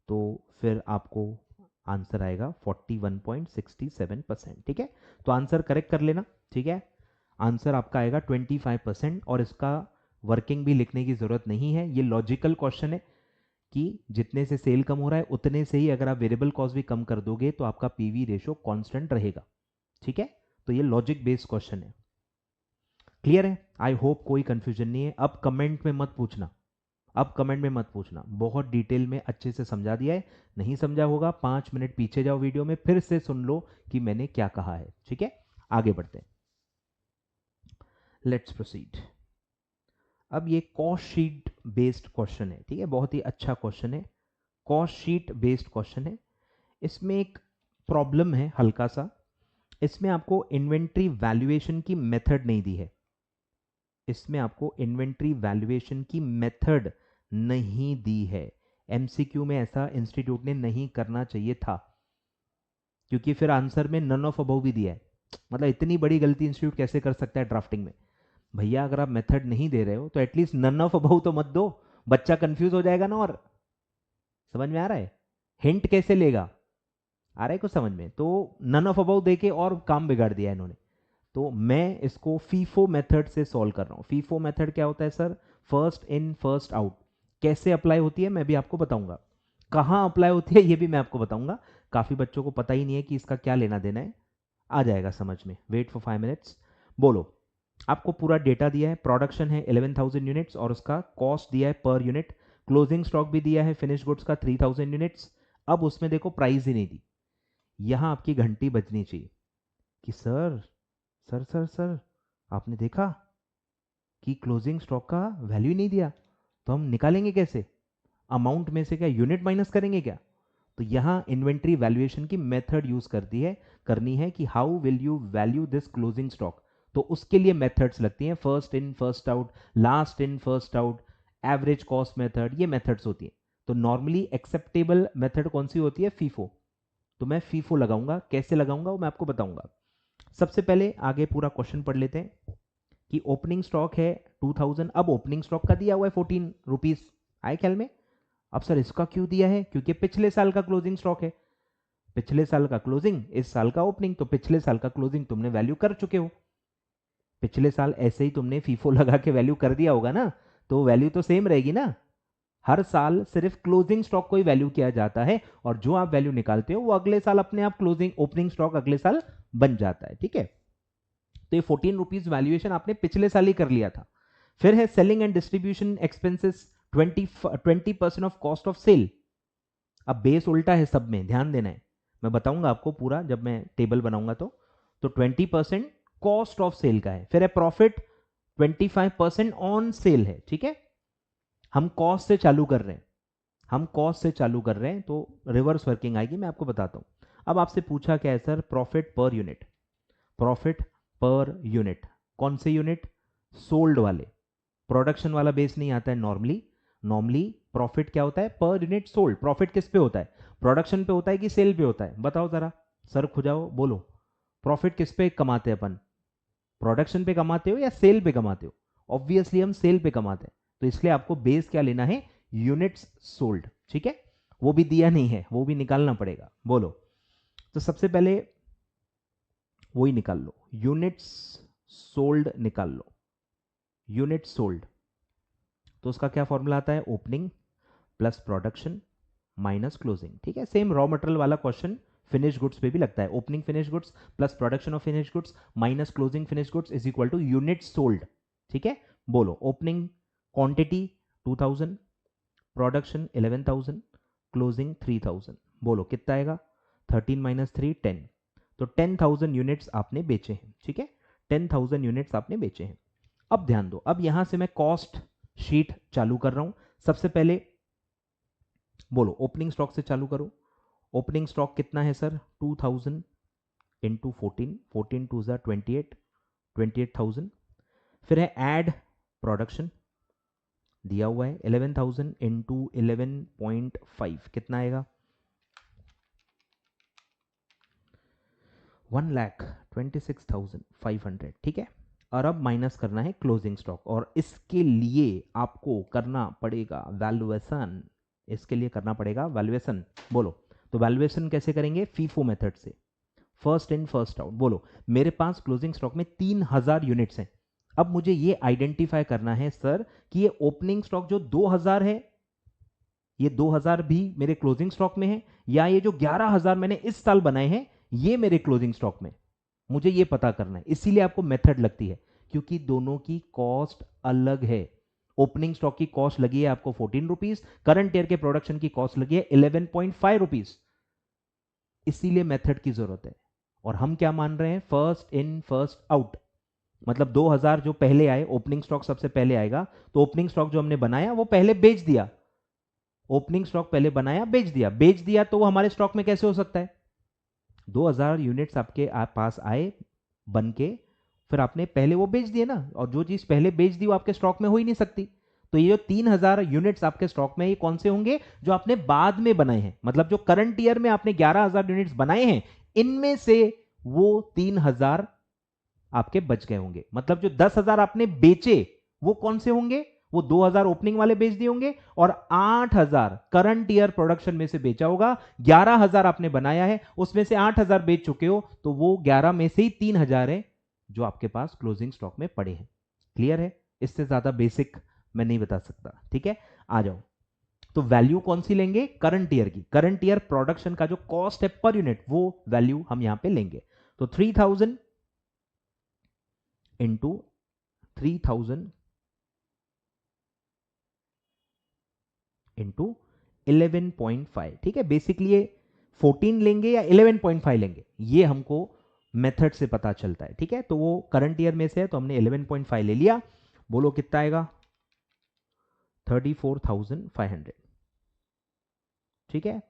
तो फिर आपको आंसर आएगा 41.67%। ठीक है, तो आंसर करेक्ट कर लेना। ठीक है, आंसर आपका आएगा 25%, और इसका वर्किंग भी लिखने की जरूरत नहीं है, ये लॉजिकल क्वेश्चन है कि जितने से सेल कम हो रहा है उतने से ही अगर आप वेरिएबल कॉस्ट भी कम कर दोगे तो आपका पीवी रेशो कांस्टेंट रहेगा। ठीक है, तो ये लॉजिक बेस्ड क्वेश्चन है। क्लियर है, आई होप कोई कंफ्यूजन नहीं है। अब कमेंट में मत पूछना, अब कमेंट में मत पूछना, बहुत डिटेल में अच्छे से समझा दिया है। नहीं समझा होगा 5 मिनट पीछे जाओ वीडियो में, फिर से सुन लो कि मैंने क्या कहा है। ठीक है, आगे बढ़ते हैं, लेट्स प्रोसीड। अब ये कॉस्ट शीट बेस्ड क्वेश्चन है। ठीक है, बहुत ही अच्छा क्वेश्चन है, कॉस्ट शीट बेस्ड क्वेश्चन है। इसमें एक प्रॉब्लम है हल्का सा, इसमें आपको इन्वेंट्री वैल्यूएशन की मेथड नहीं दी है, इसमें आपको इन्वेंट्री वैल्यूएशन की मेथड नहीं दी है। एमसीक्यू में ऐसा इंस्टीट्यूट ने नहीं करना चाहिए था, क्योंकि फिर आंसर में नन ऑफ अबव भी दिया है। मतलब इतनी बड़ी गलती इंस्टीट्यूट कैसे कर सकता है ड्राफ्टिंग में। भैया अगर आप मेथड नहीं दे रहे हो तो एटलीस्ट नन ऑफ अबव तो मत दो, बच्चा कंफ्यूज हो जाएगा ना। और समझ में आ रहा है, हिंट कैसे लेगा, आ रहा है कुछ समझ में। तो नन ऑफ अबव देके और काम बिगाड़ दिया इन्होंने। तो मैं इसको फीफो मेथड से सॉल्व कर रहा हूं। फीफो मेथड क्या होता है sir, first in first out. कैसे अप्लाई होती है मैं भी आपको बताऊंगा, कहां अप्लाई होती है ये भी मैं आपको बताऊंगा। काफी बच्चों को पता ही नहीं है कि इसका क्या लेना देना है। आ जाएगा समझ में, वेट फॉर 5 मिनट्स। बोलो, आपको पूरा डेटा दिया है, प्रोडक्शन है 11,000 यूनिट्स और उसका कॉस्ट दिया है पर यूनिट, क्लोजिंग स्टॉक भी दिया है फिनिश गुड्स का 3,000 यूनिट्स। अब उसमें देखो प्राइस ही नहीं दी, यहां आपकी घंटी बजनी चाहिए कि सर सर सर सर आपने देखा कि क्लोजिंग स्टॉक का वैल्यू ही नहीं दिया, तो हम निकालेंगे कैसे, अमाउंट में से क्या यूनिट माइनस करेंगे क्या? तो यहां इन्वेंट्री वैल्यूएशन की मेथड यूज करनी है कि how will you value this closing stock. तो उसके लिए मेथड्स लगती हैं, first in first out, last in first out, average cost method, ये मेथड्स होती हैं। तो नॉर्मली एक्सेप्टेबल मेथड कौन सी होती है, फीफो। तो मैं फीफो लगाऊंगा, कैसे लगाऊंगा वो मैं आपको बताऊंगा। सबसे पहले आगे पूरा क्वेश्चन पढ़ लेते हैं कि ओपनिंग स्टॉक है 2000, अब ओपनिंग स्टॉक का दिया हुआ है 14 रुपीज, आए ख्याल में? अब सर इसका क्यों दिया है, क्योंकि पिछले साल का क्लोजिंग स्टॉक है, पिछले साल का क्लोजिंग इस साल का ओपनिंग, तो पिछले साल का क्लोजिंग तुमने वैल्यू कर चुके हो, पिछले साल ऐसे ही तुमने फीफो लगा के वैल्यू कर दिया होगा ना, तो वैल्यू तो सेम रहेगी ना। हर साल सिर्फ क्लोजिंग स्टॉक को ही वैल्यू किया जाता है और जो आप वैल्यू निकालते हो वो अगले साल अपने आप क्लोजिंग ओपनिंग स्टॉक अगले साल बन जाता है, ठीक है। तो ये 14 रुपीज वैल्यूएशन आपने पिछले साल ही कर लिया था। फिर है selling and distribution expenses 20% of cost of sale. अब बेस उल्टा है सब में, ध्यान देना है, मैं बताऊंगा आपको पूरा जब मैं टेबल बनाऊंगा। तो 20% कॉस्ट ऑफ सेल का है। फिर है प्रॉफिट 25% ऑन सेल है, ठीक है। हम कॉस्ट से चालू कर रहे हैं, तो रिवर्स वर्किंग आएगी, मैं आपको बताता हूं। अब आपसे पूछा क्या है sir, profit per unit, profit per unit, कौन से यूनिट, सोल्ड वाले, प्रोडक्शन वाला बेस नहीं आता है नॉर्मली प्रॉफिट क्या होता है, पर यूनिट सोल्ड। प्रॉफिट किस पे होता है, प्रोडक्शन पे होता है कि सेल पे होता है, बताओ जरा, सर खुजाओ बोलो, प्रॉफिट किस पे कमाते हैं अपन, प्रोडक्शन पे कमाते हो या सेल पे कमाते हो? ऑब्वियसली हम सेल पे कमाते हैं, तो इसलिए आपको बेस क्या लेना है, यूनिट्स सोल्ड, ठीक है। वो भी दिया नहीं है, वो भी निकालना पड़ेगा, बोलो। तो सबसे पहले वही निकाल लो, यूनिट्स सोल्ड निकाल लो, यूनिट्स सोल्ड। तो उसका क्या फॉर्मूला आता है, opening plus production minus closing, ठीक है। सेम रॉ मटेरियल वाला क्वेश्चन फिनिश गुड्स पे भी लगता है, opening finish goods plus production of finish goods minus closing finish goods is equal to unit sold, ठीक है। बोलो, ओपनिंग क्वांटिटी 2000, प्रोडक्शन 11,000, क्लोजिंग 3,000, बोलो कितना आएगा, 13 माइनस 3 10। तो 10,000 यूनिट्स आपने बेचे हैं, ठीक है, 10,000 यूनिट्स आपने बेचे हैं। अब ध्यान दो, अब यहां से मैं कॉस्ट शीट चालू कर रहा हूं। सबसे पहले बोलो ओपनिंग स्टॉक से चालू करो, ओपनिंग स्टॉक कितना है सर, 2000 इंटू 14, 14 टू ज़ा 28, 28,000। फिर है ऐड प्रोडक्शन दिया हुआ है 11,000 इंटू 11.5, कितना आएगा, 1,26,500, ठीक है। और अब माइनस करना है क्लोजिंग स्टॉक, और इसके लिए आपको करना पड़ेगा वैल्यूएशन, इसके लिए करना पड़ेगा वैल्यूएशन। बोलो, तो वैल्यूएशन कैसे करेंगे, फीफो मेथड से, फर्स्ट इन फर्स्ट आउट। बोलो, मेरे पास क्लोजिंग स्टॉक में 3,000 यूनिट्स हैं। अब मुझे ये आइडेंटिफाई करना है सर कि ये ओपनिंग स्टॉक जो 2,000 है, ये 2,000 भी मेरे क्लोजिंग स्टॉक में है, या ये जो 11,000 मैंने इस साल बनाए हैं ये मेरे क्लोजिंग स्टॉक में, मुझे ये पता करना है। इसीलिए आपको मेथड लगती है, क्योंकि दोनों की कॉस्ट अलग है। ओपनिंग स्टॉक की कॉस्ट लगी है आपको 14 रुपीज, करंट ईयर के प्रोडक्शन की कॉस्ट लगी है 11.5 रुपीज, इसीलिए मेथड की जरूरत है। और हम क्या मान रहे हैं, फर्स्ट इन फर्स्ट आउट, मतलब 2,000 जो पहले आए, ओपनिंग स्टॉक सबसे पहले आएगा, तो ओपनिंग स्टॉक जो हमने बनाया वो पहले बेच दिया, ओपनिंग स्टॉक पहले बनाया बेच दिया, तो वो हमारे स्टॉक में कैसे हो सकता है, 2,000 यूनिट्स आपके पास आए बन के, फिर आपने पहले वो बेच दिए ना, और जो चीज पहले बेच दी वो आपके स्टॉक में हो ही नहीं सकती। तो ये जो 3,000 यूनिट्स आपके स्टॉक में, ये कौन से होंगे, जो आपने बाद में बनाए हैं, मतलब जो करंट ईयर में आपने 11,000 यूनिट्स बनाए हैं, इनमें से वो 3,000 आपके बच गए होंगे। मतलब जो 10,000 आपने बेचे वो कौन से होंगे, वो 2,000 ओपनिंग वाले बेच दिए होंगे, और 8,000 करंट ईयर प्रोडक्शन में से बेचा होगा। 11,000 आपने बनाया है, उसमें से 8,000 बेच चुके हो, तो वो 11 में से ही 3,000 है जो आपके पास क्लोजिंग स्टॉक में पड़े हैं। क्लियर है, इससे ज्यादा बेसिक मैं नहीं बता सकता, ठीक है। आ जाओ, तो वैल्यू कौन सी लेंगे, करंट ईयर की, करंट ईयर प्रोडक्शन का जो कॉस्ट है पर यूनिट, वो वैल्यू हम यहां पे लेंगे। तो 3000 इंटू 3000 इंटू 11.5, ठीक है। बेसिकली ये 14 लेंगे या 11.5 लेंगे, ये हमको मेथड से पता चलता है, ठीक है। तो वो करंट ईयर में से है, तो हमने 11.5 ले लिया। बोलो कितना आएगा? 34,500, ठीक है।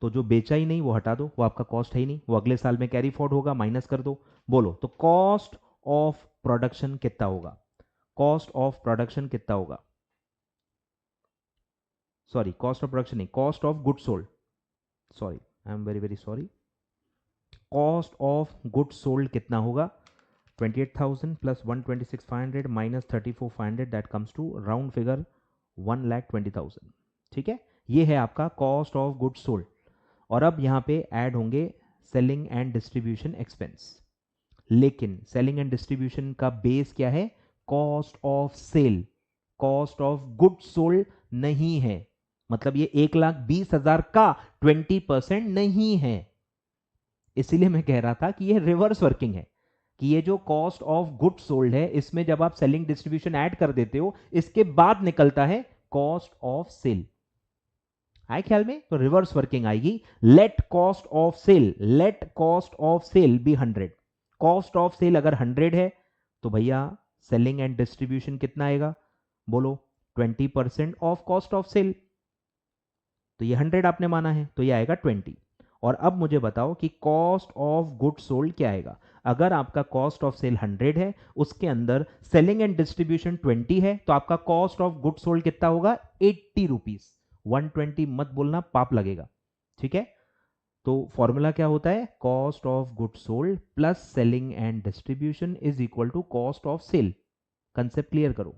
तो जो बेचा ही नहीं वो हटा दो, वो आपका कॉस्ट है ही नहीं, वो अगले साल में कैरी फॉरवर्ड होगा, माइनस कर दो। बोलो तो कॉस्ट ऑफ प्रोडक्शन कितना होगा? कॉस्ट ऑफ प्रोडक्शन कितना होगा? सॉरी, कॉस्ट ऑफ प्रोडक्शन नहीं, cost of good sold, sorry, I am very very sorry. Cost of good sold कितना होगा? 28,000 plus 126,500 minus 34,500, that comes to round figure 1,20,000, ठीक है। ये है आपका कॉस्ट ऑफ गुड सोल्ड। और अब यहाँ पे ऐड होंगे सेलिंग एंड डिस्ट्रीब्यूशन एक्सपेंस, लेकिन सेलिंग एंड डिस्ट्रीब्यूशन का बेस क्या है? Cost of sale, cost of good sold नहीं है। मतलब ये 1,20,000 का 20% नहीं है। इसीलिए मैं कह रहा था कि ये रिवर्स वर्किंग है, कि ये जो कॉस्ट ऑफ गुड सोल्ड है, इसमें जब आप सेलिंग डिस्ट्रीब्यूशन ऐड कर देते हो, इसके बाद निकलता है कॉस्ट ऑफ सेल। आए ख्याल में? तो रिवर्स वर्किंग आएगी। Let cost of sale, let cost of sale be 100। Cost of sale अगर 100 है तो भैया सेलिंग एंड डिस्ट्रीब्यूशन कितना आएगा? बोलो 20% ऑफ कॉस्ट ऑफ सेल। तो ये 100 आपने माना है, तो ये आएगा 20। और अब मुझे बताओ कि कॉस्ट ऑफ गुड सोल्ड क्या आएगा? अगर आपका कॉस्ट ऑफ सेल 100 है, उसके अंदर सेलिंग एंड डिस्ट्रीब्यूशन 20 है, तो आपका कॉस्ट ऑफ गुड सोल्ड कितना होगा? 80 रुपीज। 120 मत बोलना, पाप लगेगा, ठीक है। तो फॉर्मूला क्या होता है? Cost of good sold plus selling and distribution is equal to cost of sale. Concept clear करो।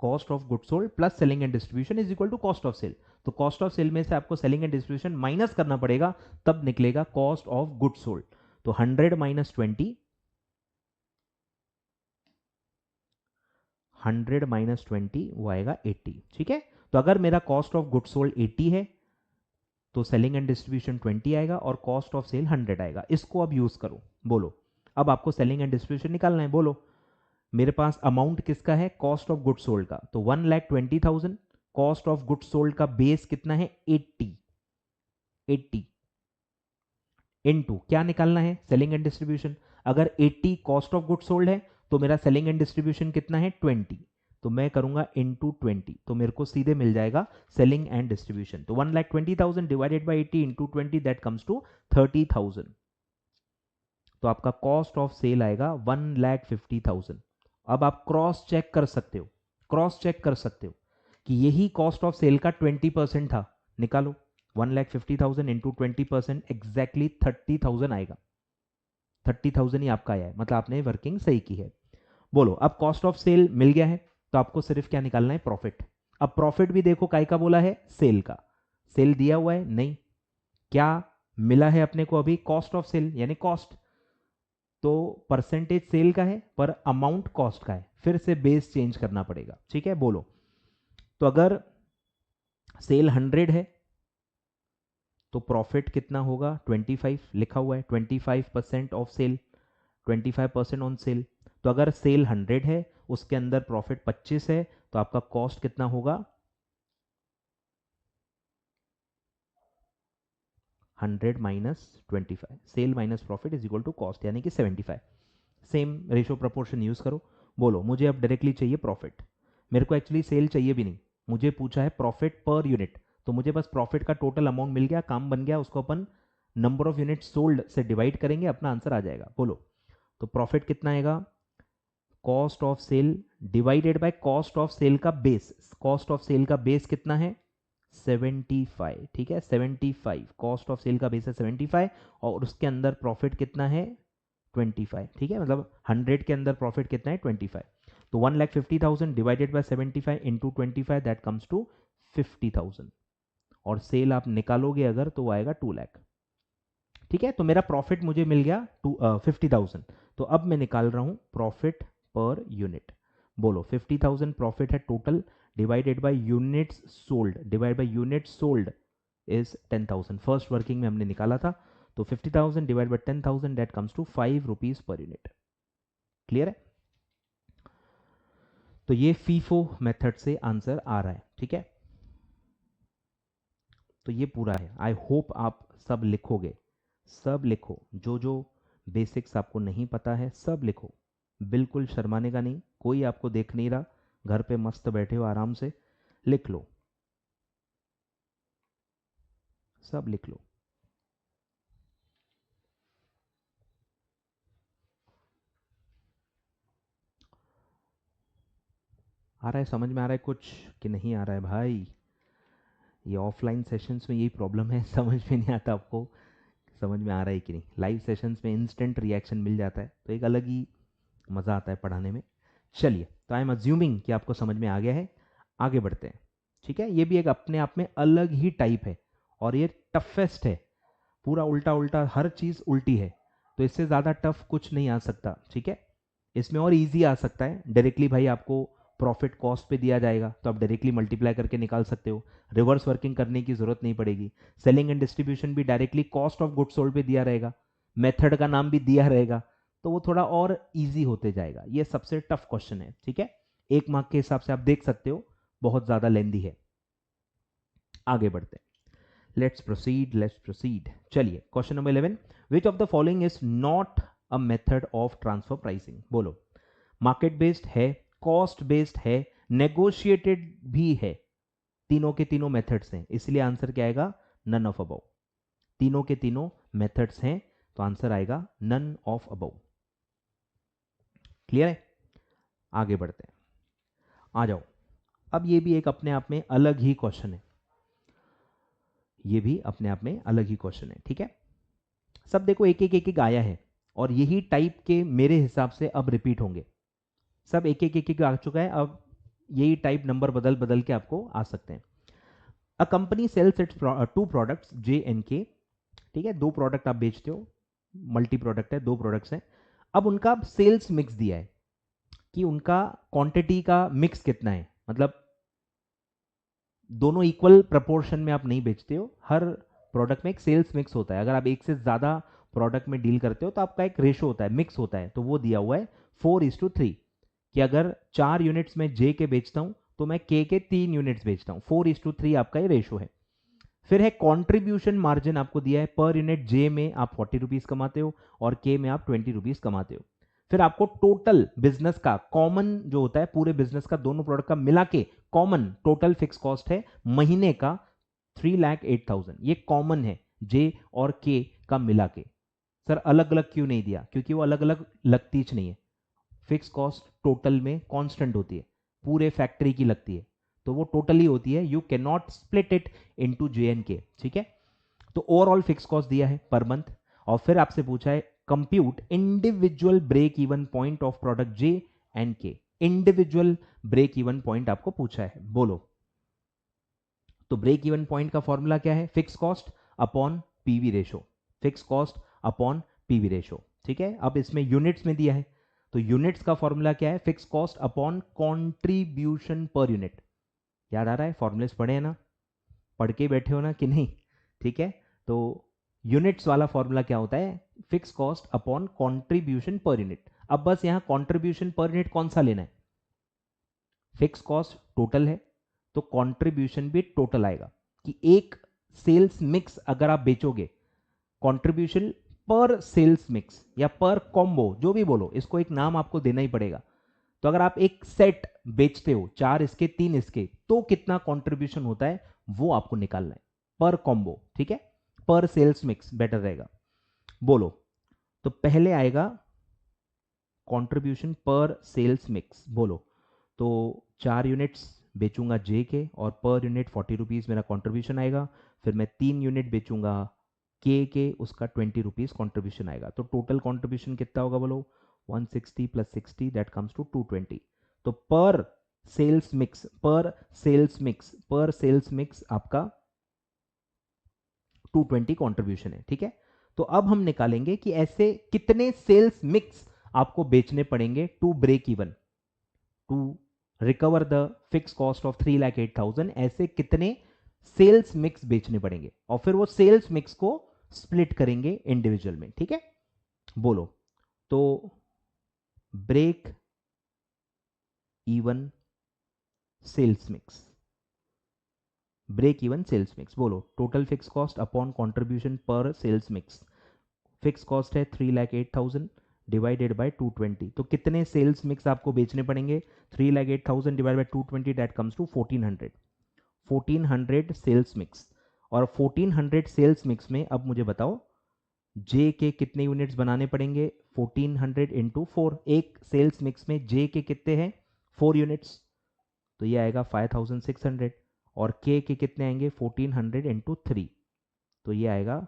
Cost of good sold plus selling and distribution is equal to cost of sale. तो cost of sale में से आपको selling and distribution minus करना पड़ेगा, तब निकलेगा cost of good sold. तो 100 माइनस 20, 100 माइनस 20 वो आएगा 80, ठीक है। तो अगर मेरा कॉस्ट ऑफ गुड सोल्ड 80 है, तो सेलिंग एंड डिस्ट्रीब्यूशन 20 आएगा और कॉस्ट ऑफ सेल 100 आएगा। इसको अब यूज करो। बोलो, अब आपको सेलिंग एंड डिस्ट्रीब्यूशन निकालना है। बोलो, मेरे पास अमाउंट किसका है? कॉस्ट ऑफ गुड सोल्ड का। तो 1,20,000, कॉस्ट ऑफ गुड सोल्ड का बेस कितना है? 80। 80 इनटू क्या निकालना है? Selling and distribution. अगर 80 कॉस्ट ऑफ गुड सोल्ड है, तो मेरा सेलिंग एंड डिस्ट्रीब्यूशन कितना है? 20। तो मैं करूंगा इनटू 20, तो मेरे को सीधे मिल जाएगा सेलिंग एंड डिस्ट्रीब्यूशन। तो 1,20,000 divided by 80 into 20, that comes to 30,000। तो आपका कॉस्ट ऑफ सेल आएगा 1,50,000। अब आप क्रॉस चेक कर सकते हो, क्रॉस चेक कर सकते हो कि यही कॉस्ट ऑफ सेल का 20% था। निकालो, 1,50,000 इंटू 20%, एग्जैक्टली 30,000 आएगा। 30,000 ही आपका आया है, मतलब आपने वर्किंग सही की है। बोलो, अब कॉस्ट ऑफ सेल मिल गया है, तो आपको सिर्फ क्या निकालना है? प्रॉफिट। अब प्रॉफिट भी देखो काय का बोला है? सेल का। सेल दिया हुआ है? नहीं। क्या मिला है अपने को अभी? कॉस्ट ऑफ सेल यानी कॉस्ट। तो परसेंटेज सेल का है पर अमाउंट कॉस्ट का है, फिर से बेस चेंज करना पड़ेगा, ठीक है। बोलो, तो अगर सेल 100 है तो प्रॉफिट कितना होगा? 25 लिखा हुआ है, 25% ऑफ सेल, 25% ऑन सेल। तो अगर सेल 100 है, उसके अंदर प्रॉफिट 25 है, तो आपका कॉस्ट कितना होगा? 100 minus 25, sale minus profit is equal to cost, यानी कि 75। सेम रेशो प्रपोर्शन यूज करो। बोलो, मुझे अब डायरेक्टली चाहिए प्रॉफिट। मेरे को एक्चुअली सेल चाहिए भी नहीं, मुझे पूछा है प्रॉफिट पर यूनिट। तो मुझे बस प्रॉफिट का टोटल अमाउंट मिल गया, काम बन गया, उसको अपन नंबर ऑफ यूनिट सोल्ड से डिवाइड करेंगे, अपना आंसर आ जाएगा। बोलो, तो प्रॉफिट कितना आएगा? Cost of sale divided by cost of sale का बेस। कॉस्ट ऑफ सेल का बेस कितना है? 75, ठीक है। 75 कॉस्ट ऑफ सेल का बेस है 75, और उसके अंदर प्रॉफिट कितना है? 25, ठीक है। मतलब 100 के अंदर प्रॉफिट कितना है? 25। तो 1,50,000 divided by 75 into 25, that comes to 50,000। और सेल आप निकालोगे अगर, तो वो आएगा 2 लाख, ठीक है। तो मेरा प्रॉफिट मुझे मिल गया 50,000। तो अब मैं निकाल रहा हूं प्रॉफिट पर यूनिट। बोलो, 50,000 प्रॉफिट है total, divided by units sold, divide by units sold is 10,000। First working में हमने निकाला था, तो 50,000 divide by 10,000 that comes to 5 rupees per unit. Clear है? तो ये फीफो मेथड से आंसर आ रहा है। ठीक है, तो ये पूरा है। आई होप आप सब लिखोगे, सब लिखो, जो जो बेसिक्स आपको नहीं पता है सब लिखो, बिल्कुल शर्माने का नहीं, कोई आपको देख नहीं रहा, घर पे मस्त बैठे हो आराम से, लिख लो, सब लिख लो। आ रहा है, समझ में आ रहा है कुछ कि नहीं आ रहा है भाई? ये ऑफलाइन सेशंस में यही प्रॉब्लम है, समझ में नहीं आता आपको समझ में आ रहा है कि नहीं। लाइव सेशंस में इंस्टेंट रिएक्शन मिल जाता है तो एक अलग ही मज़ा आता है पढ़ाने में। चलिए, तो आई एम अज्यूमिंग कि आपको समझ में आ गया है, आगे बढ़ते हैं। ठीक है, ये भी एक अपने आप में अलग ही टाइप है और ये टफेस्ट है, पूरा उल्टा उल्टा, हर चीज़ उल्टी है, तो इससे ज़्यादा टफ कुछ नहीं आ सकता। ठीक है, इसमें और इजी आ सकता है, डायरेक्टली भाई आपको प्रॉफिट कॉस्ट पे दिया जाएगा तो आप डायरेक्टली मल्टीप्लाई करके निकाल सकते हो, रिवर्स वर्किंग करने की जरूरत नहीं पड़ेगी। सेलिंग एंड डिस्ट्रीब्यूशन भी directly cost of goods sold पे दिया रहेगा, मेथड का नाम भी दिया रहेगा, तो वो थोड़ा और इजी होते जाएगा। ये सबसे टफ क्वेश्चन है। ठीक है, 1 मार्क के हिसाब से आप देख सकते हो, बहुत ज्यादा लेंदी है। आगे बढ़ते हैं, लेट्स प्रोसीड। चलिए, question number 11, which of the following is not a method of transfer pricing? बोलो। मार्केट बेस्ड है, कॉस्ट बेस्ड है, नेगोशिएटेड भी है, तीनों के तीनों मेथड्स हैं, इसलिए आंसर क्या आएगा? None of above. तीनों के तीनों मेथड्स हैं तो आंसर आएगा नन ऑफ अबव। क्लियर है? आगे बढ़ते हैं, आ जाओ। अब ये भी एक अपने आप में अलग ही क्वेश्चन है, ये भी अपने आप में अलग ही क्वेश्चन है। ठीक है, सब देखो एक एक एक एक आया है और यही टाइप के मेरे हिसाब से अब रिपीट होंगे, सब एक एक एक एक आ चुका है, अब यही टाइप नंबर बदल बदल के आपको आ सकते हैं। A company sells its 2 products J and K. ठीक है, 2 प्रोडक्ट आप बेचते हो, मल्टी प्रोडक्ट है, 2 प्रोडक्ट्स हैं। अब उनका सेल्स मिक्स दिया है कि उनका क्वांटिटी का मिक्स कितना है, मतलब दोनों इक्वल प्रपोर्शन में आप नहीं बेचते हो, हर प्रोडक्ट में एक सेल्स मिक्स होता है। अगर आप एक से ज़्यादा प्रोडक्ट में डील करते हो तो आपका एक रेशो होता है, मिक्स होता है, तो वो दिया हुआ है 4:3 कि अगर 4 यूनिट्स में जे के बेचता हूं तो मैं के 3 यूनिट्स बेचता हूं, 4:3 आपका ये रेशो है। फिर है कंट्रीब्यूशन मार्जिन, आपको दिया है पर यूनिट जे में आप 40 रुपीज कमाते हो और के में आप 20 रुपीज कमाते हो। फिर आपको टोटल बिजनेस का कॉमन जो होता है, पूरे बिजनेस का दोनों प्रोडक्ट का मिला के कॉमन टोटल फिक्स कॉस्ट है महीने का 3,08,000, ये कॉमन है जे और के का मिला के। सर अलग अलग क्यों नहीं दिया? क्योंकि वो अलग अलग लगती नहीं है, फिक्स कॉस्ट टोटल में कांस्टेंट होती है, पूरे फैक्ट्री की लगती है, तो वो टोटली होती है, you can not split it into J and K. ठीक है, तो ओवरऑल फिक्स कॉस्ट दिया है पर मंथ, और फिर आपसे पूछा है compute individual break even point of product J and K. Individual break even point आपको पूछा है, बोलो। तो ब्रेक इवन पॉइंट का फॉर्मूला क्या है? Fix cost upon PV ratio, fix cost upon PV ratio. ठीक है, अब इसमें यूनिट्स में दिया है, तो यूनिट्स का फॉर्मूला क्या है? Fix cost upon contribution per unit. याद आ रहा है? फॉर्मूलेस पढ़े हैं ना, पढ़ के बैठे हो ना कि नहीं? ठीक है, तो यूनिट्स वाला फॉर्मूला क्या होता है? Fix cost upon contribution per unit. अब बस यहां कॉन्ट्रीब्यूशन पर यूनिट कौन सा लेना है? फिक्स कॉस्ट टोटल है तो कंट्रीब्यूशन भी टोटल आएगा, कि एक सेल्स मिक्स अगर आप बेचोगे, कंट्रीब्यूशन पर सेल्स मिक्स या पर कॉम्बो, जो भी बोलो, इसको एक नाम आपको देना ही पड़ेगा। तो अगर आप एक सेट बेचते हो, 4 इसके 3 इसके, तो कितना कंट्रीब्यूशन होता है वो आपको निकालना है पर कॉम्बो। ठीक है, पर सेल्स मिक्स बेटर रहेगा, बोलो। तो पहले आएगा कंट्रीब्यूशन पर सेल्स मिक्स, बोलो। तो 4 यूनिट्स बेचूंगा जे के और पर यूनिट 40 रुपीज़ मेरा कंट्रीब्यूशन आएगा। फिर मैं 3 यूनिट बेचूंगा के, उसका 20 रुपीज़ कॉन्ट्रीब्यूशन आएगा। तो टोटल कॉन्ट्रीब्यूशन कितना होगा बोलो? 160 + 60 दैट कम्स टू 220। तो पर सेल्स मिक्स, पर सेल्स मिक्स, पर सेल्स मिक्स आपका 220 कॉन्ट्रीब्यूशन है। ठीक है, तो अब हम निकालेंगे कि ऐसे कितने सेल्स मिक्स आपको बेचने पड़ेंगे to break even, to recover the fix cost of 3,08,000। ऐसे कितने सेल्स मिक्स बेचने पड़ेंगे और फिर वो सेल्स मिक्स को स्प्लिट करेंगे इंडिविजुअल में, ठीक है। बोलो, तो break even sales mix, break even sales mix, बोलो total fix cost upon contribution per sales mix. Fix cost है 3,08,000 डिवाइडेड बाय 220, तो कितने सेल्स मिक्स आपको बेचने पड़ेंगे? 3,08,000 divide by 220, that comes to 1400, 1400 sales mix. और 1400 सेल्स मिक्स में अब मुझे बताओ जे के कितने यूनिट्स बनाने पड़ेंगे? 1400 इंटू 4, एक सेल्स मिक्स में जे के कितने हैं? 4 यूनिट्स, तो ये आएगा 5600। और के कितने आएंगे? 1400 इंटू 3, तो ये आएगा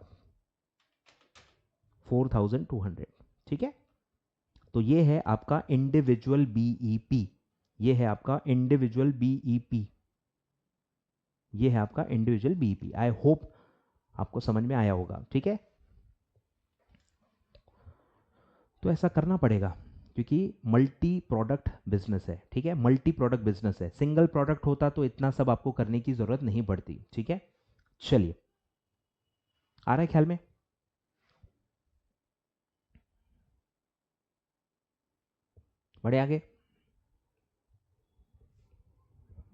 4200, ठीक है। तो ये है आपका इंडिविजुअल बीईपी, ये है आपका इंडिविजुअल बीईपी, ये है आपका इंडिविजुअल बीईपी। आई होप आपको समझ में आया होगा, ठीक है। तो ऐसा करना पड़ेगा क्योंकि मल्टी प्रोडक्ट बिजनेस है, ठीक है, मल्टी प्रोडक्ट बिजनेस है। सिंगल प्रोडक्ट होता तो इतना सब आपको करने की जरूरत नहीं पड़ती, ठीक है। चलिए, आ रहा है ख्याल में? बढ़े आगे?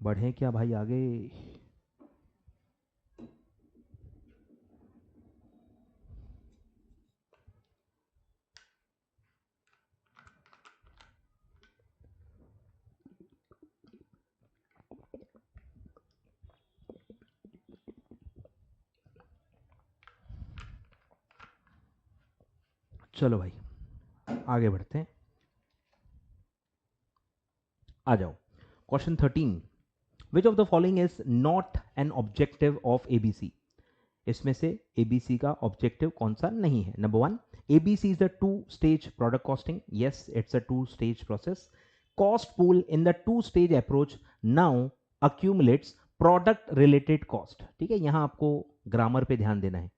बढ़े क्या भाई आगे? चलो भाई आगे बढ़ते हैं, आ जाओ। Question 13, which of the following is not an objective of ABC? इसमें से एबीसी का ऑब्जेक्टिव कौन सा नहीं है? Number 1, ABC is the two stage product costing, yes it's a two stage process. Cost pool in the two stage approach now accumulates product related cost, ठीक है, यहां आपको ग्रामर पे ध्यान देना है,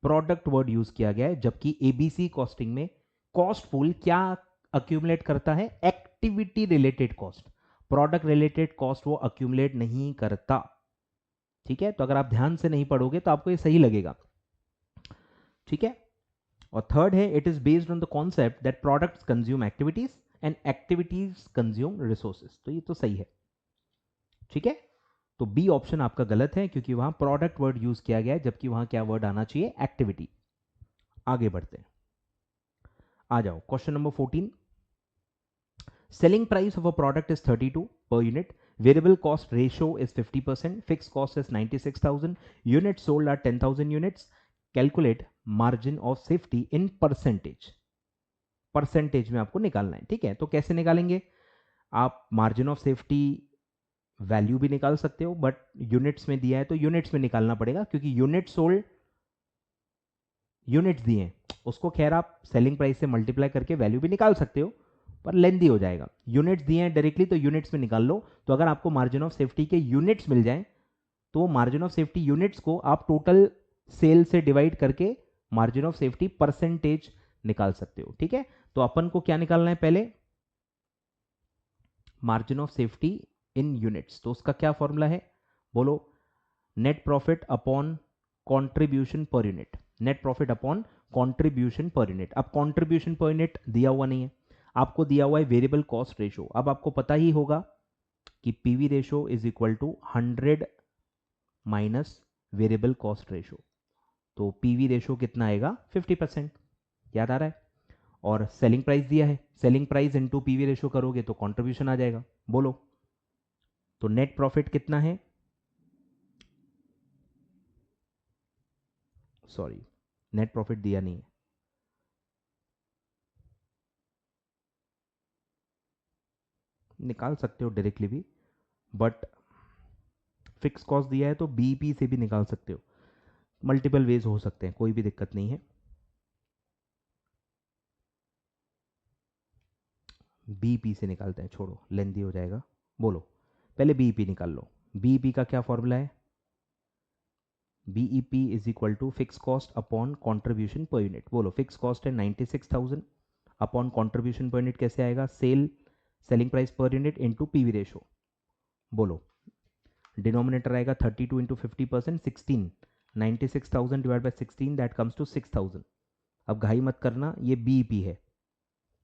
प्रोडक्ट वर्ड यूज किया गया है, जबकि एबीसी कॉस्टिंग में कॉस्ट पूल क्या अक्यूमुलेट करता है? Activity related cost, product related cost वो अक्यूमुलेट नहीं करता, ठीक है। तो अगर आप ध्यान से नहीं पढ़ोगे तो आपको ये सही लगेगा, ठीक है। और थर्ड है, it is based on the concept that products consume activities and activities consume resources, तो ये तो सही है, ठीक है। तो बी ऑप्शन आपका गलत है क्योंकि वहां प्रोडक्ट वर्ड यूज किया गया है, जबकि वहां क्या वर्ड आना चाहिए? एक्टिविटी। आगे बढ़ते हैं, आ जाओ। Question number 14, selling price of a product is 32 per unit, variable cost ratio is 50%, fixed cost is 96,000, units sold are 10,000 units, calculate margin of safety in percentage, percentage में आपको निकालना है, ठीक है। तो कैसे निकालेंगे? आप मार्जिन ऑफ सेफ्टी वैल्यू भी निकाल सकते हो, बट यूनिट्स में दिया है तो यूनिट्स में निकालना पड़ेगा क्योंकि यूनिट सोल्ड, यूनिट्स दिए हैं, उसको खैर आप सेलिंग प्राइस से मल्टीप्लाई करके वैल्यू भी निकाल सकते हो, पर लेंदी हो जाएगा। यूनिट्स दिए हैं डायरेक्टली तो यूनिट्स में निकाल लो। तो अगर आपको मार्जिन ऑफ सेफ्टी के यूनिट्स मिल जाएं तो मार्जिन ऑफ सेफ्टी यूनिट्स को आप टोटल सेल से डिवाइड करके मार्जिन ऑफ सेफ्टी परसेंटेज निकाल सकते हो, ठीक है। तो अपन को क्या निकालना है? पहले margin of safety in units, तो उसका क्या फॉर्मूला है? बोलो, net profit upon contribution per unit, net profit upon contribution per unit. अब कॉन्ट्रीब्यूशन पर यूनिट दिया हुआ नहीं है, आपको दिया हुआ है वेरिएबल कॉस्ट रेशो। अब आपको पता ही होगा कि PV ratio is equal to 100 minus variable cost ratio, तो पीवी रेशो कितना आएगा? 50%, याद आ रहा है। और सेलिंग प्राइस दिया है, selling price into PV ratio करोगे तो कॉन्ट्रीब्यूशन आ जाएगा। बोलो, तो नेट प्रॉफिट कितना है? सॉरी, नेट प्रॉफिट दिया नहीं है, निकाल सकते हो डायरेक्टली भी, बट फिक्स कॉस्ट दिया है तो बीपी से भी निकाल सकते हो, मल्टीपल वेज हो सकते हैं, कोई भी दिक्कत नहीं है। बीपी से निकालते हैं, छोड़ो लेंदी हो जाएगा। बोलो, पहले बीईपी निकाल लो। बीईपी का क्या फॉर्मूला है? BEP is equal to fix cost upon contribution per unit. बोलो, फिक्स कॉस्ट है 96,000 अपॉन कॉन्ट्रीब्यूशन पर यूनिट कैसे आएगा? Selling price per unit into PV ratio. बोलो, डिनोमिनेटर आएगा 32 into 50%, 16, 96,000 divide by 16 that comes to 6,000। अब घाई मत करना, ये बीईपी है,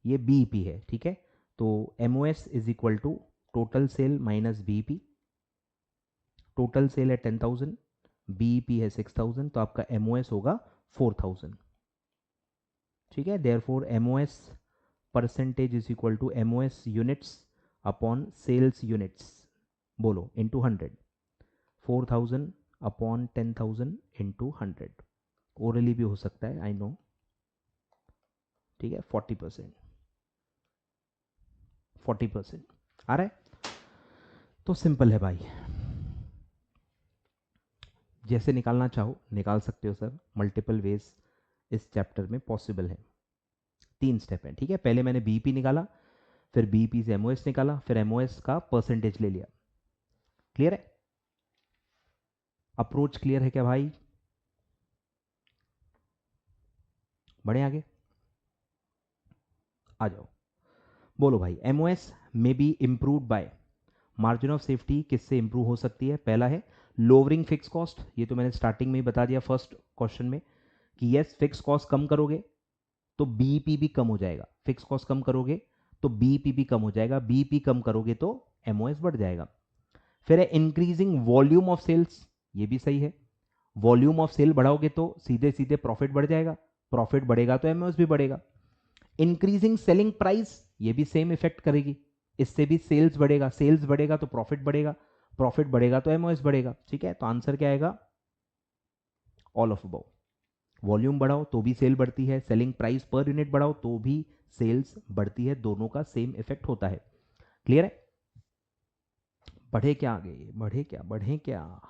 ये बीईपी है, ठीक है। तो MOS is equal to total sale minus BEP. Total sale है 10,000, बीईपी है 6,000, तो आपका एमओएस होगा 4,000, ठीक है। Therefore MOS percentage is equal to MOS units upon sales units, बोलो, इंटू 100। 4,000 upon 10,000 into 100। ओरली भी हो सकता है, आई नो, ठीक है। 40%, 40% आ रहा है। तो सिंपल है भाई, जैसे निकालना चाहो निकाल सकते हो सर, मल्टीपल वेज इस चैप्टर में पॉसिबल है। 3 स्टेप है, ठीक है। पहले मैंने बीईपी निकाला, फिर बीईपी से एमओएस निकाला, फिर एमओएस का परसेंटेज ले लिया। क्लियर है? अप्रोच क्लियर है क्या भाई? बढ़े आगे, आ जाओ। बोलो भाई, एमओएस में be improved by, margin of safety किससे इंप्रूव हो सकती है? पहला है लोअरिंग फिक्स कॉस्ट, ये तो मैंने स्टार्टिंग में ही बता दिया फर्स्ट क्वेश्चन में कि यस, फिक्स कॉस्ट कम करोगे तो बीईपी भी कम हो जाएगा, फिक्स कॉस्ट कम करोगे तो बीईपी भी कम हो जाएगा, बीईपी कम करोगे तो एमओएस बढ़ जाएगा। फिर है इंक्रीजिंग वॉल्यूम ऑफ सेल्स, ये भी सही है, वॉल्यूम ऑफ सेल बढ़ाओगे तो सीधे सीधे प्रॉफिट बढ़ जाएगा, प्रॉफिट बढ़ेगा तो एमओएस भी बढ़ेगा। इंक्रीजिंग सेलिंग प्राइस, ये भी सेम इफेक्ट करेगी, इससे भी सेल्स बढ़ेगा, सेल्स बढ़ेगा तो प्रॉफिट बढ़ेगा, प्रॉफिट बढ़ेगा तो एमओएस बढ़ेगा, ठीक है। तो आंसर क्या आएगा? All of above. वॉल्यूम बढ़ाओ तो भी सेल बढ़ती है, सेलिंग प्राइस पर यूनिट बढ़ाओ तो भी सेल्स बढ़ती है, दोनों का सेम इफेक्ट होता है। क्लियर है? बढ़े क्या आगे, बढ़े क्या, बढ़े क्या?